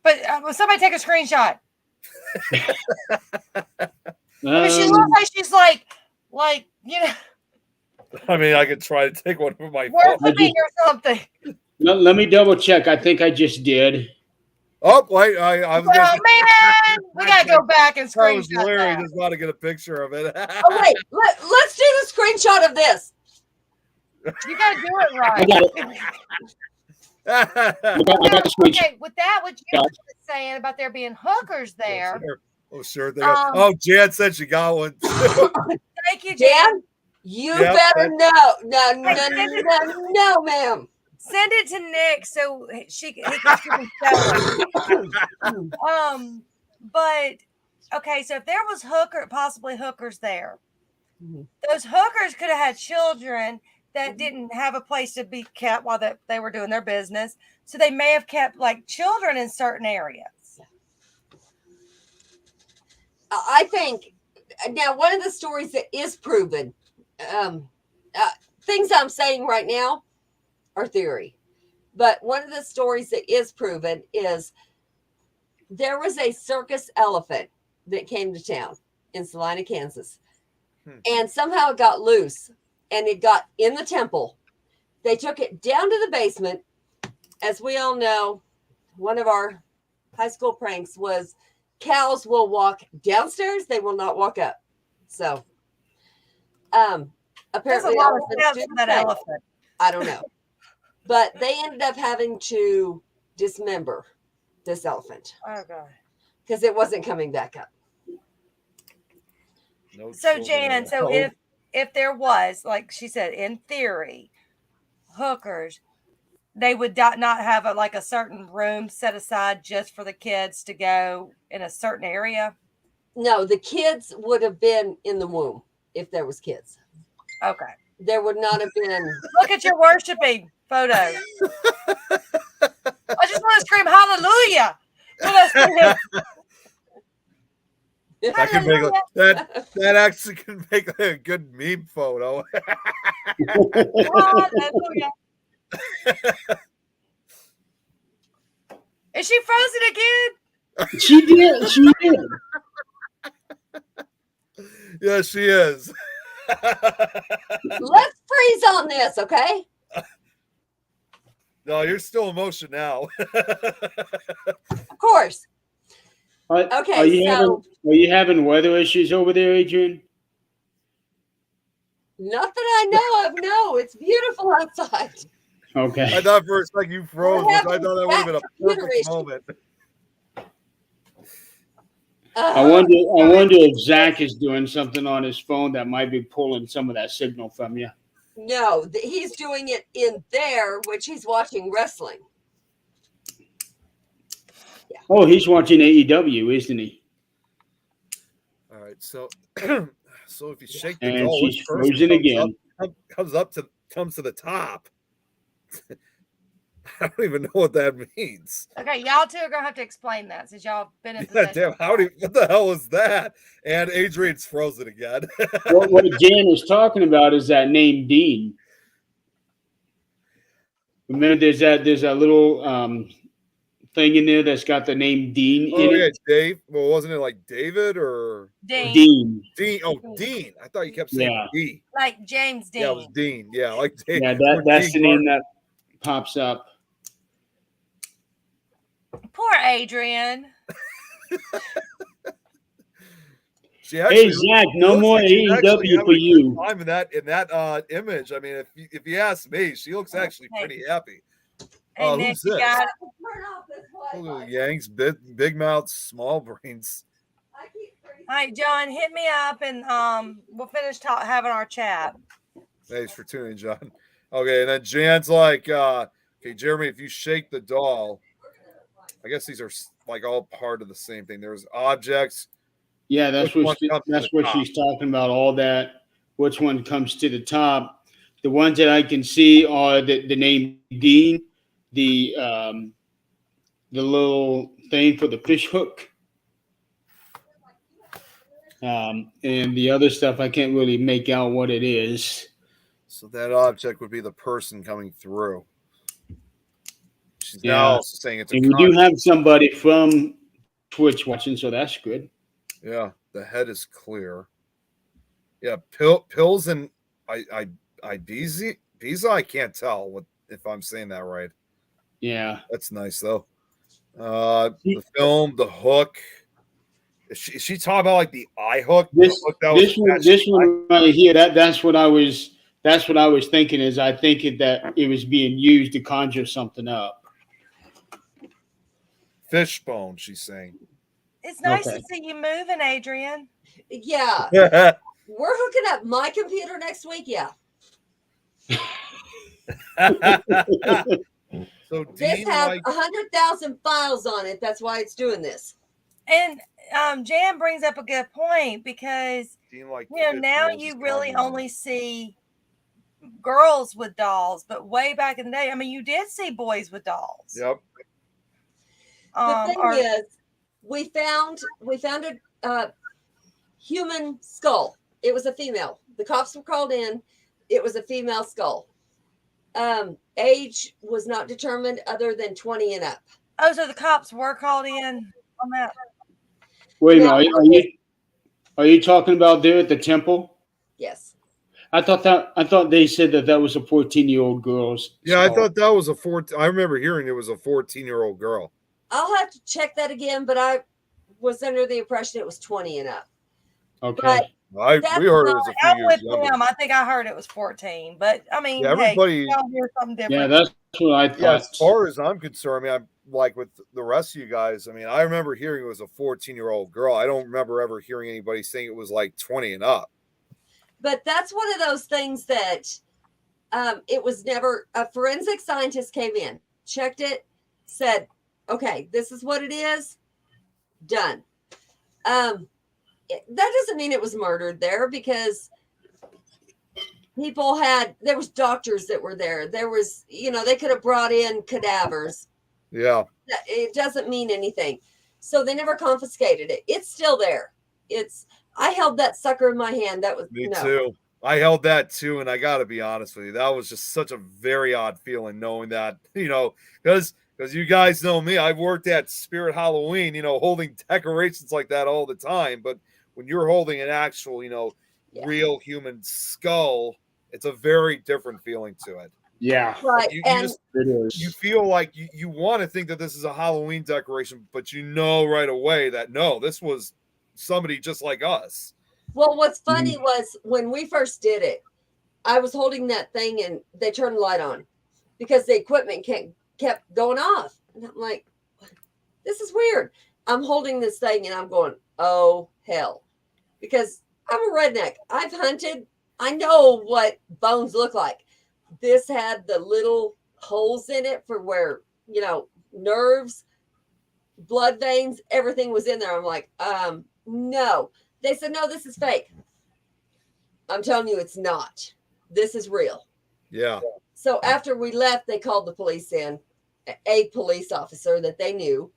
But somebody take a screenshot. I mean, she looks like she's like you know, I mean, I could try to take one from my phone. worshiping or something. Let me double check. I think I just did. Oh, wait, I was Oh man, we gotta go back and That was screenshot Larry that. just want to get a picture of it. Oh wait, let's do the screenshot of this. You gotta do it I right. got it. I got the screenshot. Okay, with that, what you were saying about there being hookers there. Oh, sure. Oh, Jan said she got one. Thank you, Jan. Dan, you better know. No, ma'am. Send it to Nick so he can show it. But okay, so if there was possibly hookers there, those hookers could have had children that didn't have a place to be kept while they were doing their business. So they may have kept like children in certain areas. I think now one of the stories that is proven, things I'm saying right now are theory, but one of the stories that is proven is there was a circus elephant that came to town in Salina, Kansas, and somehow it got loose and it got in the temple. They took it down to the basement. As we all know, one of our high school pranks was cows will walk downstairs, they will not walk up. So apparently a lot of steps for that elephant. I don't know. But they ended up having to dismember this elephant. Oh god. Because it wasn't coming back up. No So children Jan, at so home. if there was, like she said, in theory, hookers, they would not have a certain room set aside just for the kids to go in a certain area. No, the kids would have been in the womb if there was kids. Okay. There would not have been. Look at your worshiping photo. I just want to scream hallelujah. That can make that actually can make a good meme photo. Hallelujah. Is she frozen again? She did. She did. Yeah, she is. Let's freeze on this, okay? No, you're still in motion now. Of course. Okay, Are you having weather issues over there, Adrian? Not that I know of. No, it's beautiful outside. Okay. I thought for a second you froze, which I thought that would have been a Computer perfect issue. moment. I wonder if Zach is doing something on his phone that might be pulling some of that signal from you. No, he's doing it in there, which he's watching wrestling. Oh, he's watching AEW, isn't he? All right, so so if you shake the And doll, she's which first frozen again. comes to the top. I don't even know what that means. Okay, y'all two are gonna have to explain that since y'all been in Yeah, possession. damn, what the hell is that? And Adrian's frozen again. What Jan was talking about is that name Dean. Remember, there's that little thing in there that's got the name Dean Oh in yeah, it. Dave. Well, wasn't it like David or Dean, Dean. Dean? Oh, Dean. I thought you kept saying Yeah. D. like James Dean. Yeah, it was Dean. Yeah, like Dave. Yeah, or that's the Dean name that pops up. Poor Adrian. She Hey actually Zach, no looks more like she's actually AEW having for a good you. time in that image. I mean, if you ask me, she looks actually pretty happy. Hey, Nick, who's you this? got it. Turn off this Look Wi-Fi. at the Yanks, big mouths, small brains. I keep freezing. All right, John, hit me up and we'll finish having our chat. Thanks for tuning in, John. Okay, and then Jan's like, okay, Jeremy, if you shake the doll, I guess these are like all part of the same thing. There's objects. Yeah, that's Which what one comes to the top? she's talking about. All that. Which one comes to the top? The ones that I can see are the name Dean, the little thing for the fish hook, And the other stuff, I can't really make out what it is. So that object would be the person coming through. She's Yeah. now also saying it's a And we do have somebody from Twitch watching, so that's good. Yeah, the head is clear. Yeah, pills and Ibiza. I can't tell if I'm saying that right. Yeah, that's nice though. The film, the hook. Is she talking about like the eye hook? This hook one right here. That's what I was thinking. Is I think that it was being used to conjure something up. Fishbone, she's saying. It's nice to see you moving, Adrian. Yeah. We're hooking up my computer next week. Yeah. So this has 100,000 files on it. That's why it's doing this. And Jan brings up a good point because now you really only see girls with dolls, but way back in the day, I mean, you did see boys with dolls. Yep. The thing is, we found a human skull. It was a female. The cops were called in. It was a female skull. Age was not determined other than 20 and up. Oh, so the cops were called in on that. Wait a minute. Are you talking about there at the temple? Yes. I thought they said that was a 14-year-old girl's. Yeah, skull. I thought that was a 14. I remember hearing it was a 14-year-old girl. I'll have to check that again, but I was under the impression it was 20 and up. Okay. But we heard it was a few years younger. I think I heard it was 14, but I mean, everybody hear something different. Yeah, that's what I thought. Yeah, as far as I'm concerned, I mean, I'm like with the rest of you guys. I mean, I remember hearing it was a 14-year-old girl. I don't remember ever hearing anybody saying it was like 20 and up. But that's one of those things that it was never. A forensic scientist came in, checked it, said, "Okay, this is what it is." Done. That doesn't mean it was murdered there because there was doctors that were there. There was, they could have brought in cadavers. Yeah. It doesn't mean anything. So they never confiscated it. It's still there. I held that sucker in my hand. That was me too. I held that too. And I got to be honest with you, that was just such a very odd feeling knowing that, because you guys know me, I've worked at Spirit Halloween, holding decorations like that all the time. But when you're holding an actual, real human skull, it's a very different feeling to it. Yeah. Right. You feel like you want to think that this is a Halloween decoration, but right away that no, this was somebody just like us. Well, what's funny was when we first did it, I was holding that thing and they turned the light on because the equipment kept going off. And I'm like, this is weird. I'm holding this thing and I'm going, oh, hell. Because I'm a redneck. I've hunted. I know what bones look like. This had the little holes in it for where, nerves, blood veins, everything was in there. I'm like, no. They said, no, this is fake. I'm telling you, it's not. This is real. Yeah. So after we left, they called the police in, a police officer that they knew.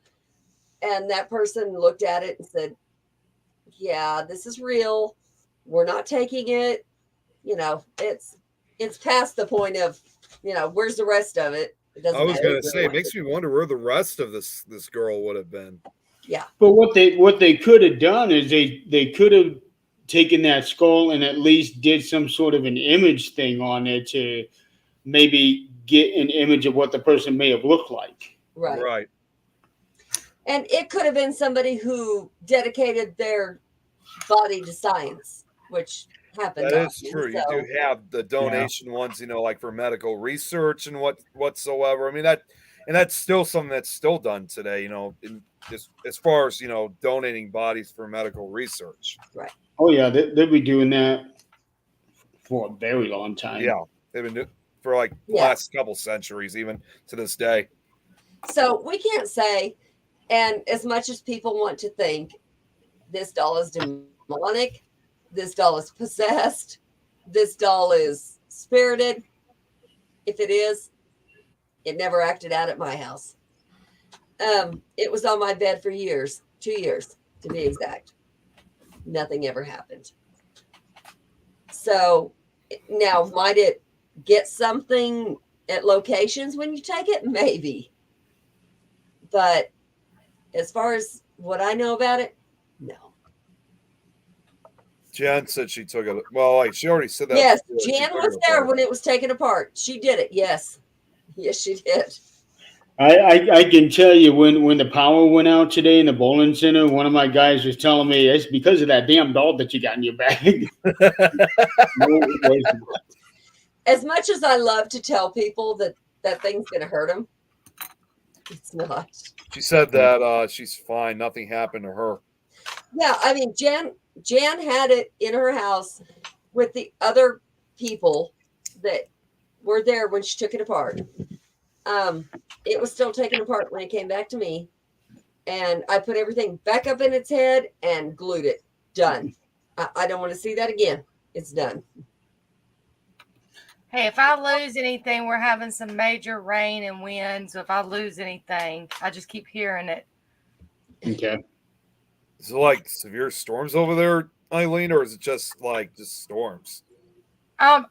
And that person looked at it and said, yeah, this is real. We're not taking it. It's past the point of, where's the rest of it? I was going to say, it makes me wonder where the rest of this girl would have been. Yeah. But what they could have done is they could have taken that skull and at least did some sort of an image thing on it to maybe get an image of what the person may have looked like. Right. Right. And it could have been somebody who dedicated their body to science, which happened. That is true. You do have the donation ones, like for medical research and whatsoever. I mean, that's still something that's still done today, as far as, donating bodies for medical research. Right. Oh, yeah. They'll be doing that for a very long time. Yeah. They've been doing for like the last couple centuries, even to this day. So we can't say, and as much as people want to think this doll is demonic, this doll is possessed, this doll is spirited, if it is, it never acted out at my house. It was on my bed for years, 2 years to be exact. Nothing ever happened. So now, might it get something at locations when you take it? Maybe. But as far as what I know about it, no. Jen said she took it. Well, like she already said that. Yes, before. She Jan took was it there apart. when it was taken apart. She did it. Yes. Yes, she did. I can tell you when the power went out today in the bowling center, one of my guys was telling me it's because of that damn dog that you got in your bag. No, it wasn't. As much as I love to tell people that that thing's going to hurt them, it's not. She said that she's fine. Nothing happened to her. Yeah, I mean, Jan had it in her house with the other people that were there when she took it apart. It was still taken apart when it came back to me, and I put everything back up in its head and glued it. Done. I don't want to see that again. It's done. Hey, if I lose anything, we're having some major rain and wind. So if I lose anything, I just keep hearing it. Okay. Is it like severe storms over there, Eileen, or is it just storms? I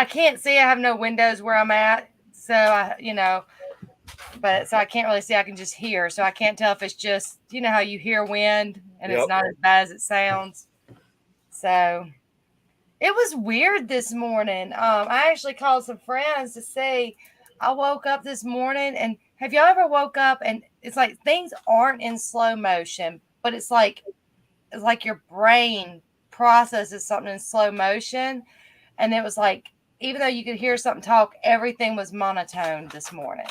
can't see. I have no windows where I'm at, so but so I can't really see. I can just hear, so I can't tell if it's just how you hear wind and Yep. it's not as bad as it sounds. So it was weird this morning. I actually called some friends to say I woke up this morning, and have y'all ever woke up and it's like things aren't in slow motion, but it's like your brain processes something in slow motion, and it was like even though you could hear something talk, everything was monotone this morning.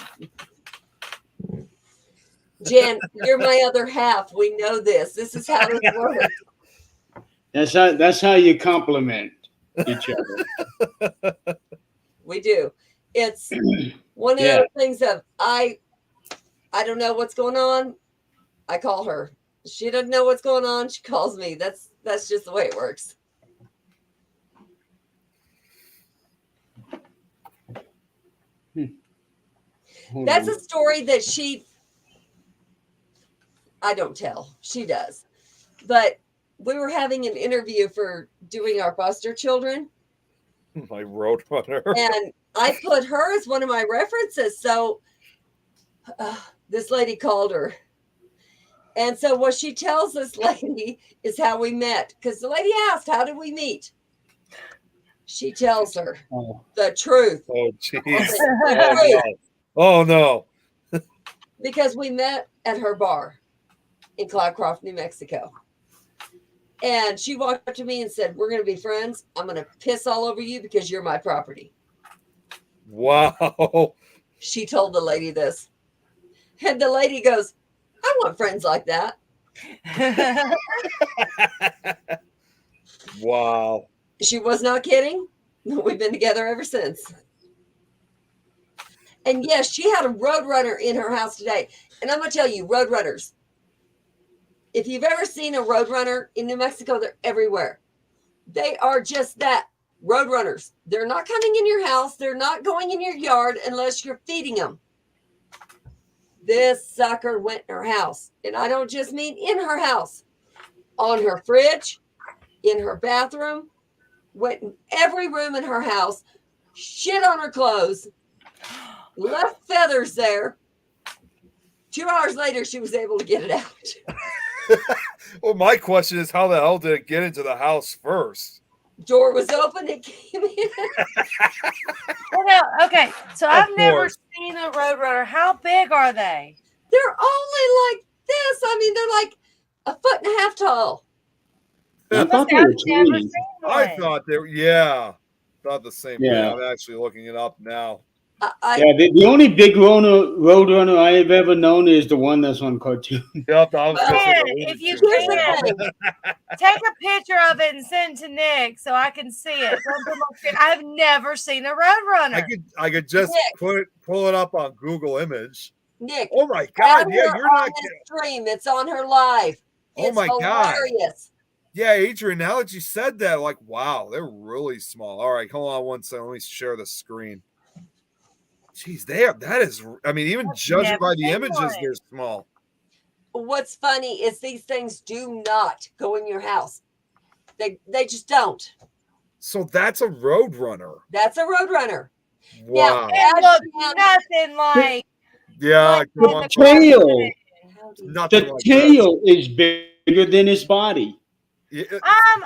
Jan, you're my other half. We know this. This is how this works. That's how you compliment each other. We do. It's one of those things of I don't know what's going on. I call her. She doesn't know what's going on. She calls me. That's just the way it works. That's a story that I don't tell. She does. But we were having an interview for doing our foster children. My Roadrunner. And I put her as one of my references. So this lady called her. And so what she tells this lady is how we met. Because the lady asked, how did we meet? She tells her the truth. Oh, jeez. Oh, no. Because we met at her bar in Cloudcroft, New Mexico. And she walked up to me and said, we're going to be friends. I'm going to piss all over you because you're my property. Wow. She told the lady this. And the lady goes, I want friends like that. Wow. She was not kidding. We've been together ever since. And yes, she had a Roadrunner in her house today. And I'm going to tell you, Roadrunners, if you've ever seen a Roadrunner in New Mexico, they're everywhere. They are just that, Roadrunners. They're not coming in your house. They're not going in your yard unless you're feeding them. This sucker went in her house. And I don't just mean in her house. On her fridge, in her bathroom, went in every room in her house, shit on her clothes, left feathers there. 2 hours later, she was able to get it out. Well, my question is, how the hell did it get into the house first? Door was open. It came in. Well, no, okay, so I've never course. seen a Roadrunner. How big are they? They're only like this. I mean, they're like 1.5 feet tall. I thought they I've were never tiny. seen I one. thought they were, thought the same thing. Yeah. I'm actually looking it up now. Yeah, the only big roadrunner I have ever known is the one that's on cartoon. Yep, I was Well, just Man, alluding if you to it. can, take a picture of it and send it to Nick so I can see it. I've never seen a Roadrunner. I could just Nick. pull it up on Google Image. Nick, Oh my God! on Yeah, her you're not. on this stream. It's on her live. Oh It's my God. hilarious. Yeah, Adrian. Now that you said that, like, wow, they're really small. All right, hold on one second. Let me share the screen. Jeez, that is. I mean, even judging never by the seen images, one. they're small. What's funny is these things do not go in your house. They just don't. So that's a Roadrunner. That's a Roadrunner. Wow. It looks nothing like. Yeah. like Come on on. the Tail. Nothing The like tail is bigger than his body. this. Yeah.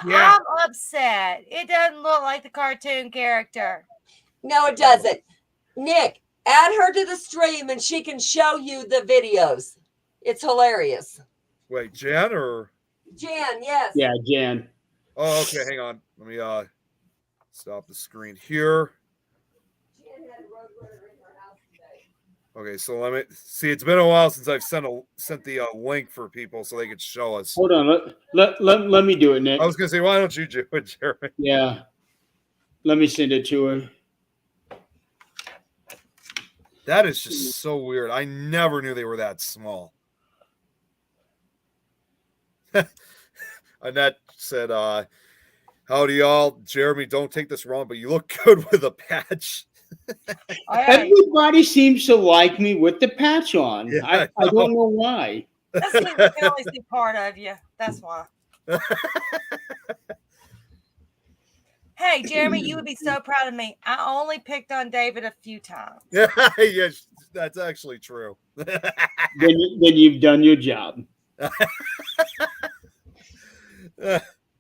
I'm upset. It doesn't look like the cartoon character. No, it doesn't. Nick, add her to the stream and she can show you the videos. It's hilarious. Wait, Jen or? Jan, yes. Yeah, Jan. Oh, okay. Hang on. Let me stop the screen here. Jan had a Roadrunner in her house today. Okay, so let me see. It's been a while since I've sent the link for people so they could show us. Hold on. Let me do it, Nick. I was gonna say, why don't you do it, Jeremy? Yeah. Let me send it to her. That is just so weird. I never knew they were that small. Annette said, howdy y'all. Jeremy, don't take this wrong, but you look good with a patch. All right. Everybody seems to like me with the patch on. Yeah, I don't know why. That's because we can only see part of you. That's why. Hey, Jeremy, you would be so proud of me. I only picked on David a few times. Yeah, yes, that's actually true. Then you've done your job.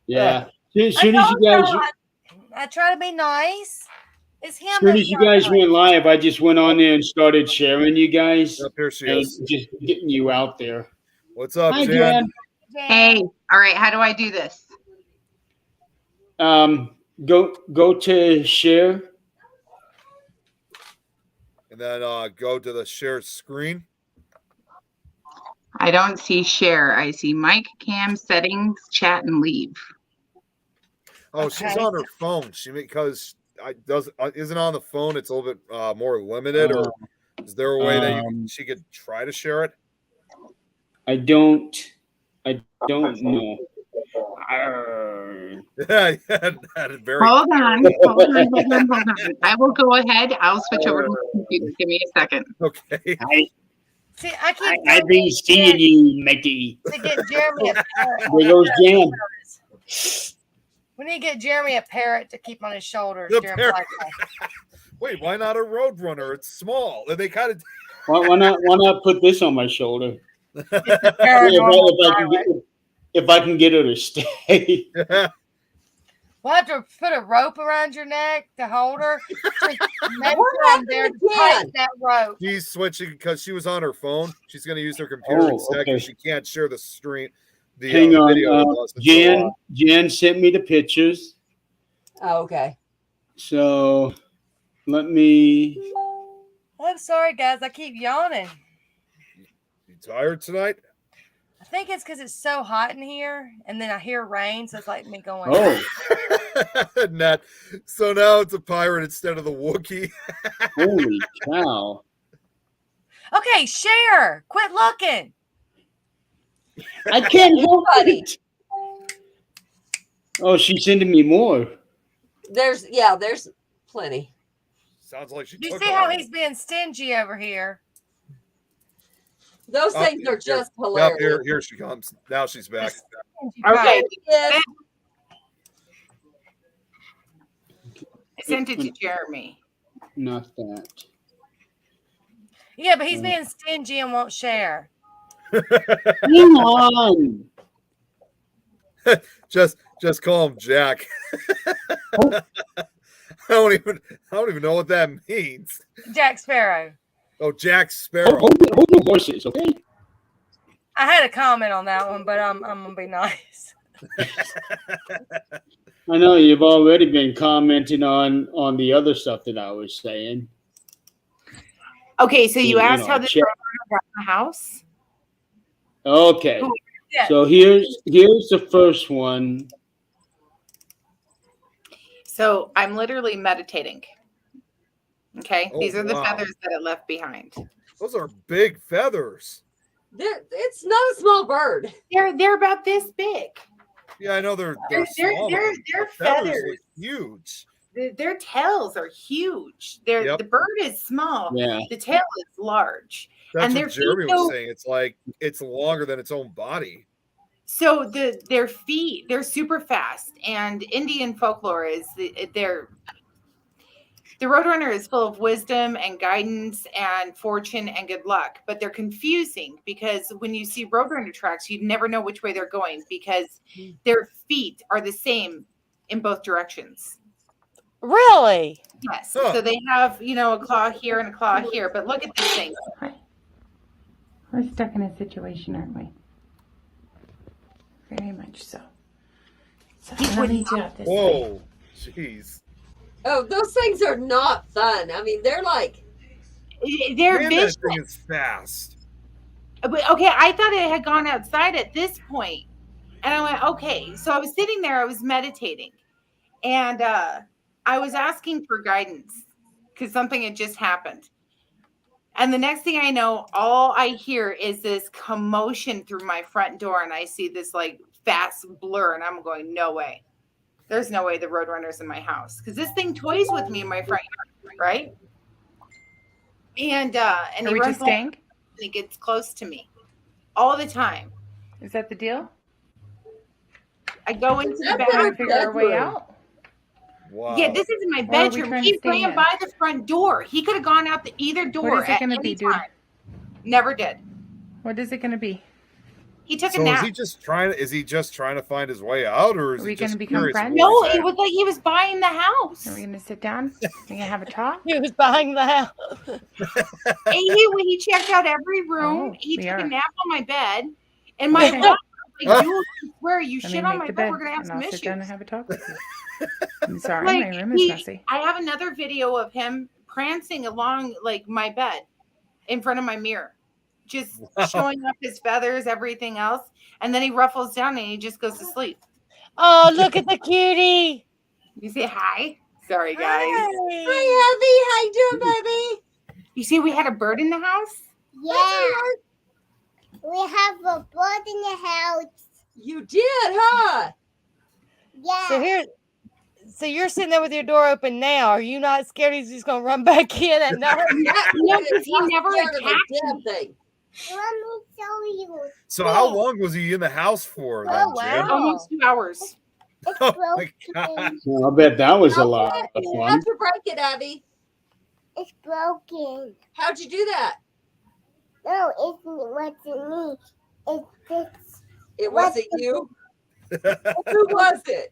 Yeah. As soon as you guys, I try to be nice. It's him. as soon as you guys went live, I just went on there and started sharing you guys Up here she and is. just getting you out there. What's up, Hi, Jen? Jan. Hey, all right. How do I do this? Go to share. And then go to the share screen. I don't see share. I see mic, cam, settings, chat, and leave. Oh, she's Okay. on her phone. Isn't on the phone. It's a little bit more limited, or is there a way that she could try to share it? I don't know. Yeah, that is very. Hold on. I will go ahead. I'll switch over to my computer. Give me a second. Okay. See, I keep I've been seeing you, Mickey. to get Jeremy a parrot. There goes Jan. We need to get Jeremy a parrot to keep on his shoulders The during parrot. Black Friday. Wait, why not a Roadrunner? It's small. They kind of. Why not put this on my shoulder? Paranormal If I can get her to stay. We'll have to put a rope around your neck to hold her. Maybe What on there happened to again? tighten that rope. She's switching because she was on her phone. She's going to use her computer instead because she can't share the stream. The Hang video on. with us until, Jan sent me the pictures. Oh, okay. So let me. I'm sorry, guys. I keep yawning. You tired tonight? I think it's because it's so hot in here, and then I hear rain, so it's like me going. Oh, Nat. So now it's a pirate instead of the Wookiee. holy cow. Okay, share. Quit looking. I can't help Buddy. it. Oh, she's sending me more. There's plenty. Sounds like she You took see a how lot. he's being stingy over here? Those Oh, things are here. just Yep, hilarious. here she comes. Now she's back. Stingy Okay. guy. Yes. I sent it to Jeremy. Not that. Yeah, but he's being stingy and won't share. Hang on. Just call him Jack. I don't even know what that means. Jack Sparrow. Oh, Jack Sparrow. Hold your horses, okay? I had a comment on that one, but I'm gonna be nice. I know you've already been commenting on the other stuff that I was saying. Okay, so you You asked know, how the check. Roadrunner got in the house. Okay. Yeah. So here's the first one. So I'm literally meditating. Okay, Oh, these are the wow. feathers that it left behind. Those are big feathers. It's not a small bird. They're about this big. Yeah, I know they're They're small. but they're the feathers feathers. look huge. Their tails are huge. Yep. The bird is small. Yeah. The tail is large. That's And what their Jeremy feet was go- saying. It's like it's longer than its own body. So their feet, they're super fast, and Indian folklore is the Roadrunner is full of wisdom and guidance and fortune and good luck, but they're confusing because when you see Roadrunner tracks, you never know which way they're going because their feet are the same in both directions. Really? Yes. Huh. So they have, a claw here and a claw here, but look at this thing. We're stuck in a situation, aren't we? Very much so. So I'm gonna lead you out this way. Whoa, jeez. Oh, those things are not fun. I mean, they're like, They're Man, vicious. that thing is fast. But okay, I thought it had gone outside at this point. And I went, okay. So I was sitting there, I was meditating. And I was asking for guidance because something had just happened. And the next thing I know, all I hear is this commotion through my front door. And I see this like fast blur. And I'm going, no way. There's no way the Roadrunner's in my house. Because this thing toys with me in my front yard, right? And Are he we runs just along staying? and he gets close to me all the time. Is that the deal? I go into the That's Trying bathroom. to figure our way bedroom. out? Wow. Yeah, this isn't my Or are we bedroom. trying to He stay ran in? by the front door. He could have gone out either door What is it at gonna any be, dude? time. Never did. What is it going to be? He took a So nap. is he just trying to find his way out, or is Are he we just gonna become curious friends? where No, he's it at? was like he was buying the house. Are we going to sit down? Are we going to have a talk? He was buying the house. And he checked out every room. Oh, He we took a are. nap on my bed. And my Okay. dog was like, "Dude, I swear, you Let me shit on make my the bed. bed We're gonna have and some I'll sit down and issues." have a talk with you. I'm sorry, Like, my room is messy. I have another video of him prancing along like my bed in front of my mirror, just showing off his feathers, everything else, and then he ruffles down and he just goes to sleep. Oh, look at the cutie. You say hi. Sorry, guys. Hi. hi, Abby. How you doing, baby? You see, we had a bird in the house. Yeah. We have a bird in the house. You did, huh? Yeah. So you're sitting there with your door open now. Are you not scared he's just gonna run back in at night? No, because he never Scared of a attacked me. damn thing. Let me show you. So how long was he in the house for then, Oh, Jim? wow. Almost 2 hours. It's Oh my broken. God. Well, I bet that was a lot of fun. How'd you break it, Abby? It's broken. How'd you do that? No, it wasn't me. It's It wasn't you. Who was it?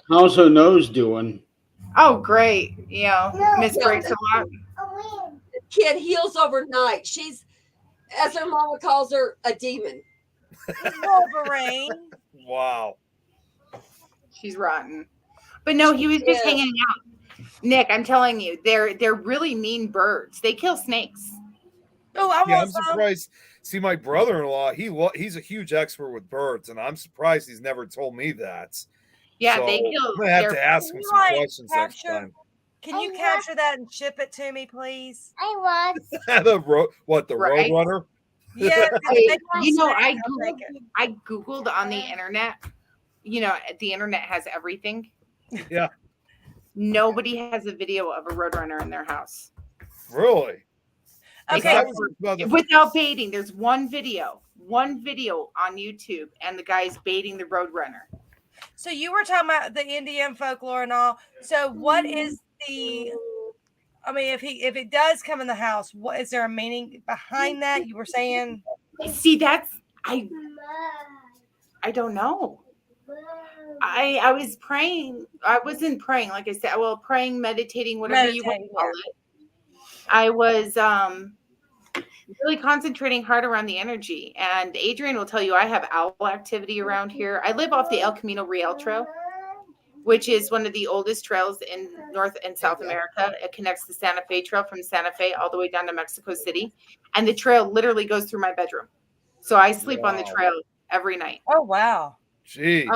How's her nose doing? Oh, great. No. Miss breaks a lot. a win. Kid heals overnight. She's, as her mama calls her, a demon. Wolverine. Wow. She's rotten. But no, he was just Yeah. hanging out. Nick, I'm telling you, they're really mean birds. They kill snakes. Oh, I Yeah, I'm want some. surprised. See, my brother-in-law, he's a huge expert with birds, and I'm surprised he's never told me that. Yeah, So they kill. I'm gonna have they're- to ask him some Right, questions next capture- time. Can you I capture that and ship it to me, please? I was. The Right. Roadrunner? Yeah. Hey, I I'll take it. googled on the internet. The internet has everything. Yeah. Nobody has a video of a Roadrunner in their house. Really? Okay. That was about the- Without baiting, there's one video on YouTube, and the guy's baiting the Roadrunner. So you were talking about the Indian folklore and all. So what is the? I mean, if it does come in the house, what is there a meaning behind that? You were saying. See, I don't know. I was praying. I wasn't praying, like I said. Well, praying, meditating, whatever you want to Meditating, call it. I was really concentrating hard around the energy. And Adrian will tell you I have owl activity around here. I live off the El Camino Real Trail, which is one of the oldest trails in North and South America. It connects the Santa Fe Trail from Santa Fe all the way down to Mexico City. And the trail literally goes through my bedroom. So I sleep on the Wow. trail every night. Oh wow. Jeez.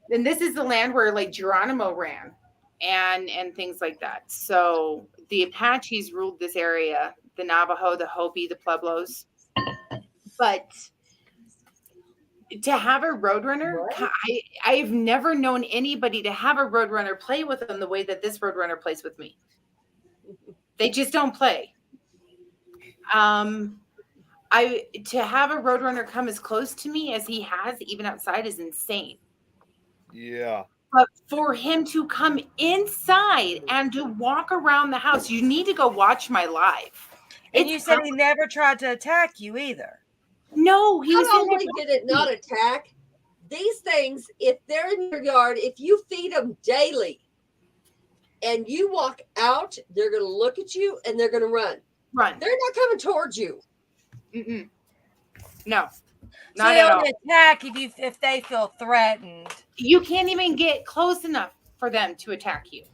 And this is the land where like Geronimo ran and things like that. So the Apaches ruled this area, the Navajo, the Hopi, the Pueblos. But to have a Roadrunner, I've never known anybody to have a Roadrunner play with them the way that this Roadrunner plays with me. They just don't play. to have a roadrunner come as close to me as he has, even outside, is insane. Yeah. But for him to come inside and to walk around the house, you need to go watch my live. And you said he never tried to attack you either. No, he was Not in there. only did it not attack, these things, if they're in your yard, if you feed them daily and you walk out, they're going to look at you and they're going to run. Run. They're not coming towards you. Mm-mm. No, So not they at all. only attack if they feel threatened. You can't even get close enough for them to attack you.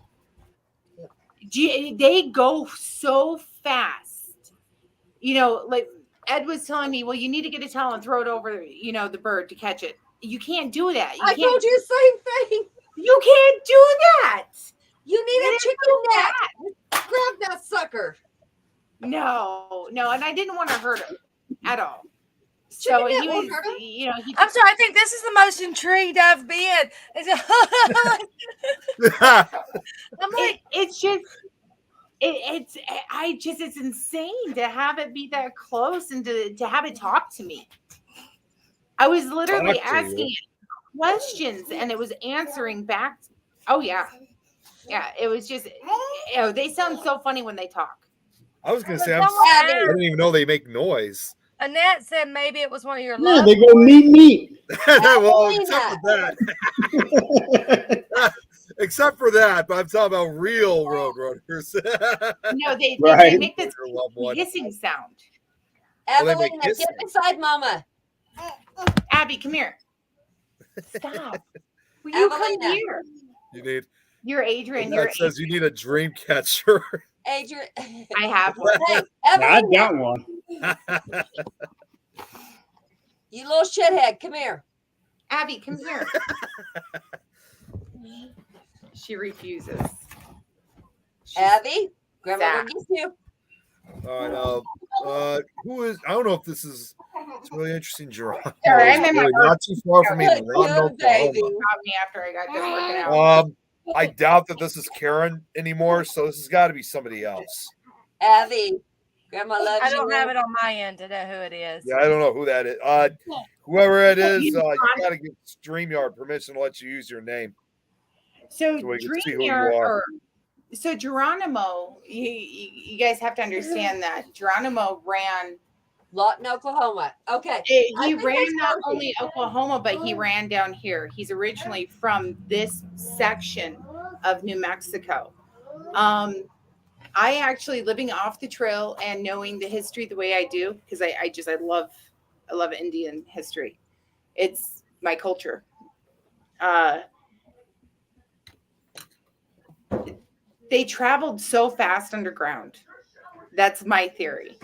They go so fast. You know, like Ed was telling me, well, you need to get a towel and throw it over, you know, the bird to catch it. You can't do that. I told you the same thing. You can't do that. You need You a didn't chicken do net. Grab that sucker. No, and I didn't want to hurt him at all. Chicken So net he won't was, hurt him. you know, I'm sorry. I think this is the most intrigued I've been. I'm like, it's just. It's insane to have it be that close and to have it talk to me. I was literally asking it questions and it was answering back. Oh yeah. It was just, you know, they sound so funny when they talk. I was gonna say Someone I asked- didn't even know they make noise. Annette said maybe it was one of your Yeah, loved they go meet. Well, except for that. Except for that, but I'm talking about real roadrunners. No, they Right. make this Your loved one. hissing sound. Well, they make Evelyn, kisses. get beside Mama. Abby, come here. Stop. Will you come Evelina. here? You need. You're Adrian. That says you need a dream catcher. Adrian. I have one. Hey, I Evelyn, got one. you little shithead, come here. Abby, come here. She refuses. She's Abby, Grandma Zach. will get you. All right, who is? I don't know if this is. It's really interesting, Jerome. Sorry, I'm in my Not too far from me. Good, Lawton, good baby. Oklahoma. Got me after I got done working out. I doubt that this is Karen anymore, so this has got to be somebody else. Abby, Grandma loves I you. don't have it on my end to know who it is. Yeah, I don't know who that is. Whoever it is, you You got to give StreamYard permission to let you use your name. So So we can see who you Dreamyard, are. so Geronimo, you guys have to understand that Geronimo ran. Lawton, Oklahoma. Okay. He think ran that's not perfect. only Oklahoma, but he ran down here. He's originally from this section of New Mexico. I actually living off the trail and knowing the history the way I do, because I love Indian history. It's my culture. They traveled so fast underground. That's my theory.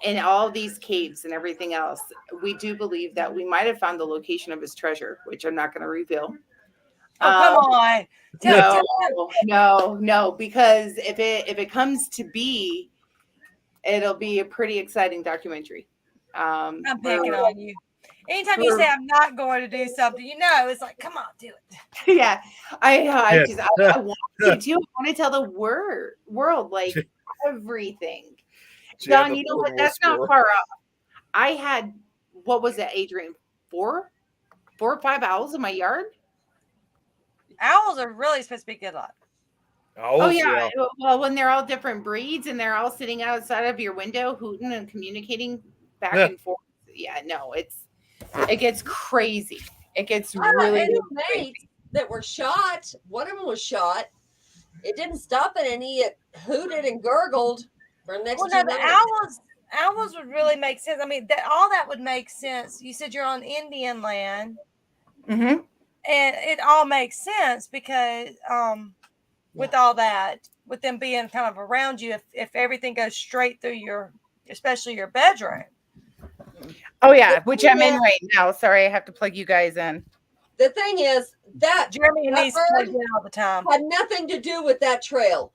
In all these caves and everything else, we do believe that we might have found the location of his treasure, which I'm not going to reveal. Oh, come on. No, because if it comes to be, it'll be a pretty exciting documentary. I'm picking on you. Anytime you say I'm not going to do something, you know, it's like, come on, do it. Yeah, I Yes. want to too. I want to tell the world like everything. Jan, Don, the you know what? Bird That's not Whisperer. far off. I had, what was it, Adrian? 4 or 5 owls in my yard. Owls are really supposed to be good luck. Oh yeah. Well, when they're all different breeds and they're all sitting outside of your window, hooting and communicating back Yeah. and forth. Yeah, no, it gets crazy. It gets I really, had really mates crazy. that were shot. One of them was shot. It didn't stop it, and he hooted and gurgled for the next Well, 2 no, the minutes. owls would really make sense. I mean, all that would make sense. You said you're on Indian land, Mm-hmm. and it all makes sense because with all that, with them being kind of around you, if everything goes straight through especially your bedroom. Oh yeah, which I'm in right now. Sorry, I have to plug you guys in. The thing is that Jeremy that needs to bird plug in all the time. had nothing to do with that trail.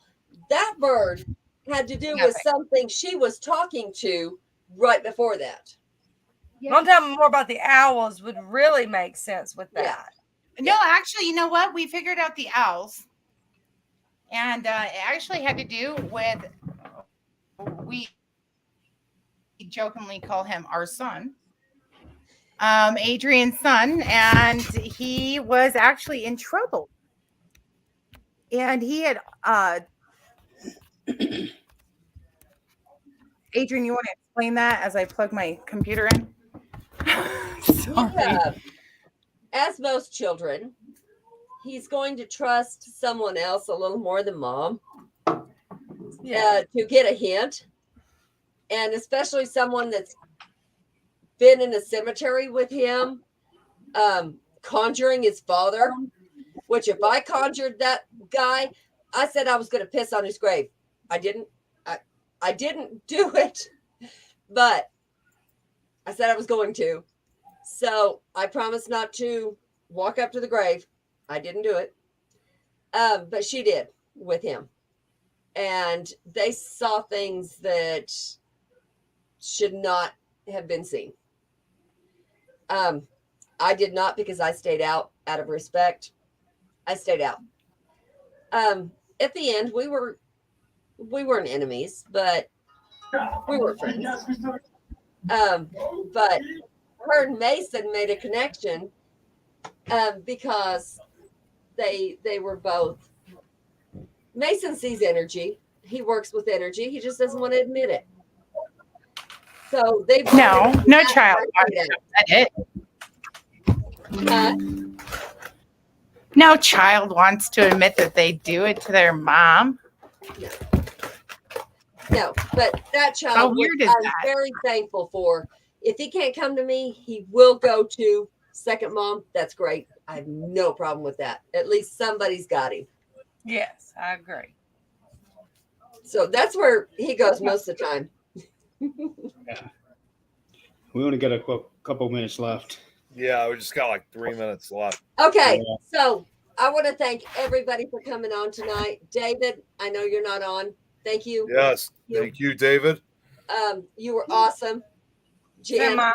That bird had to do with Nothing. something she was talking to right before that. I'm talking more about the owls would really make sense with Yeah. that. No, actually, you know what? We figured out the owls, and it actually had to do with we jokingly call him our son, Adrian's son, and he was actually in trouble. And he had Adrian, you want to explain that as I plug my computer in? Sorry. Yeah. As most children, he's going to trust someone else a little more than mom to get a hint. And especially someone that's been in a cemetery with him, conjuring his father, which if I conjured that guy, I said I was going to piss on his grave. I didn't. I didn't do it, but I said I was going to. So I promised not to walk up to the grave. I didn't do it. But she did with him. And they saw things that should not have been seen. I did not, because I stayed out of respect. I stayed out. At the end, we weren't enemies, but we were friends. But her and Mason made a connection because they were both. Mason sees energy. He works with energy. He just doesn't want to admit it. So they No child wants to admit it. No child wants to admit that they do it to their mom. No, but that child, How weird is I'm that? very thankful for. If he can't come to me, he will go to second mom. That's great. I have no problem with that. At least somebody's got him. Yes, I agree. So that's where he goes most of the time. We only got a couple minutes left. Yeah, we just got like 3 minutes left. Okay, so I want to thank everybody for coming on tonight. David, I know you're not on. Thank you. Yes, thank you, David. You were awesome. Jen, Emma.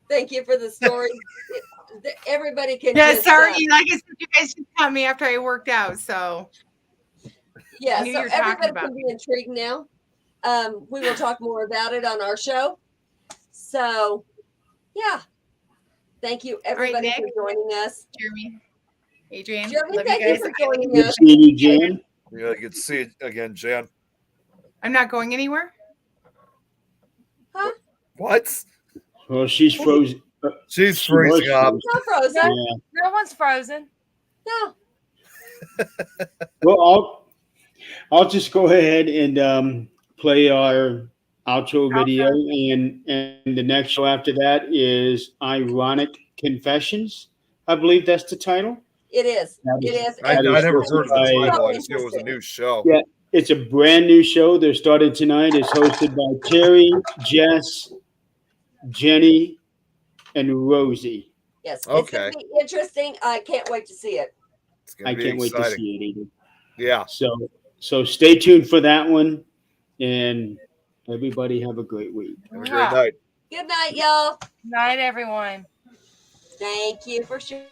thank you for the story. Everybody can. Yeah, just, sorry. Like I said, you guys just caught me after I worked out. So yeah, I knew so you were talking everybody about can be intrigued now. We will talk more about it on our show. So, yeah. Thank you, everybody, Nick. for joining us. Jeremy, Adrian, Jeremy, love thank you you guys. for joining Good us. seeing you, Jan. Yeah, good to see you again, Jan. I'm not going anywhere. Huh? What? Well, she's frozen. She's She was freezing up. Not frozen. Yeah. No one's frozen. No. Well, I'll just go ahead and play our outro video, and the next show after that is Ironic Confessions. I believe that's the title. It is. That It is. I That is never heard of the hosted by- title. I just knew it was a new show. Yeah. It's a brand new show. They're starting tonight. It's hosted by Terry, Jess, Jenny, and Rosie. Yes. It's Okay. going to be interesting. I can't wait to see it. It's gonna I be can't wait to exciting. see it either. Yeah. So stay tuned for that one, and everybody have a great week. Have a great night. Good night, y'all. Night, everyone. Thank you for sharing.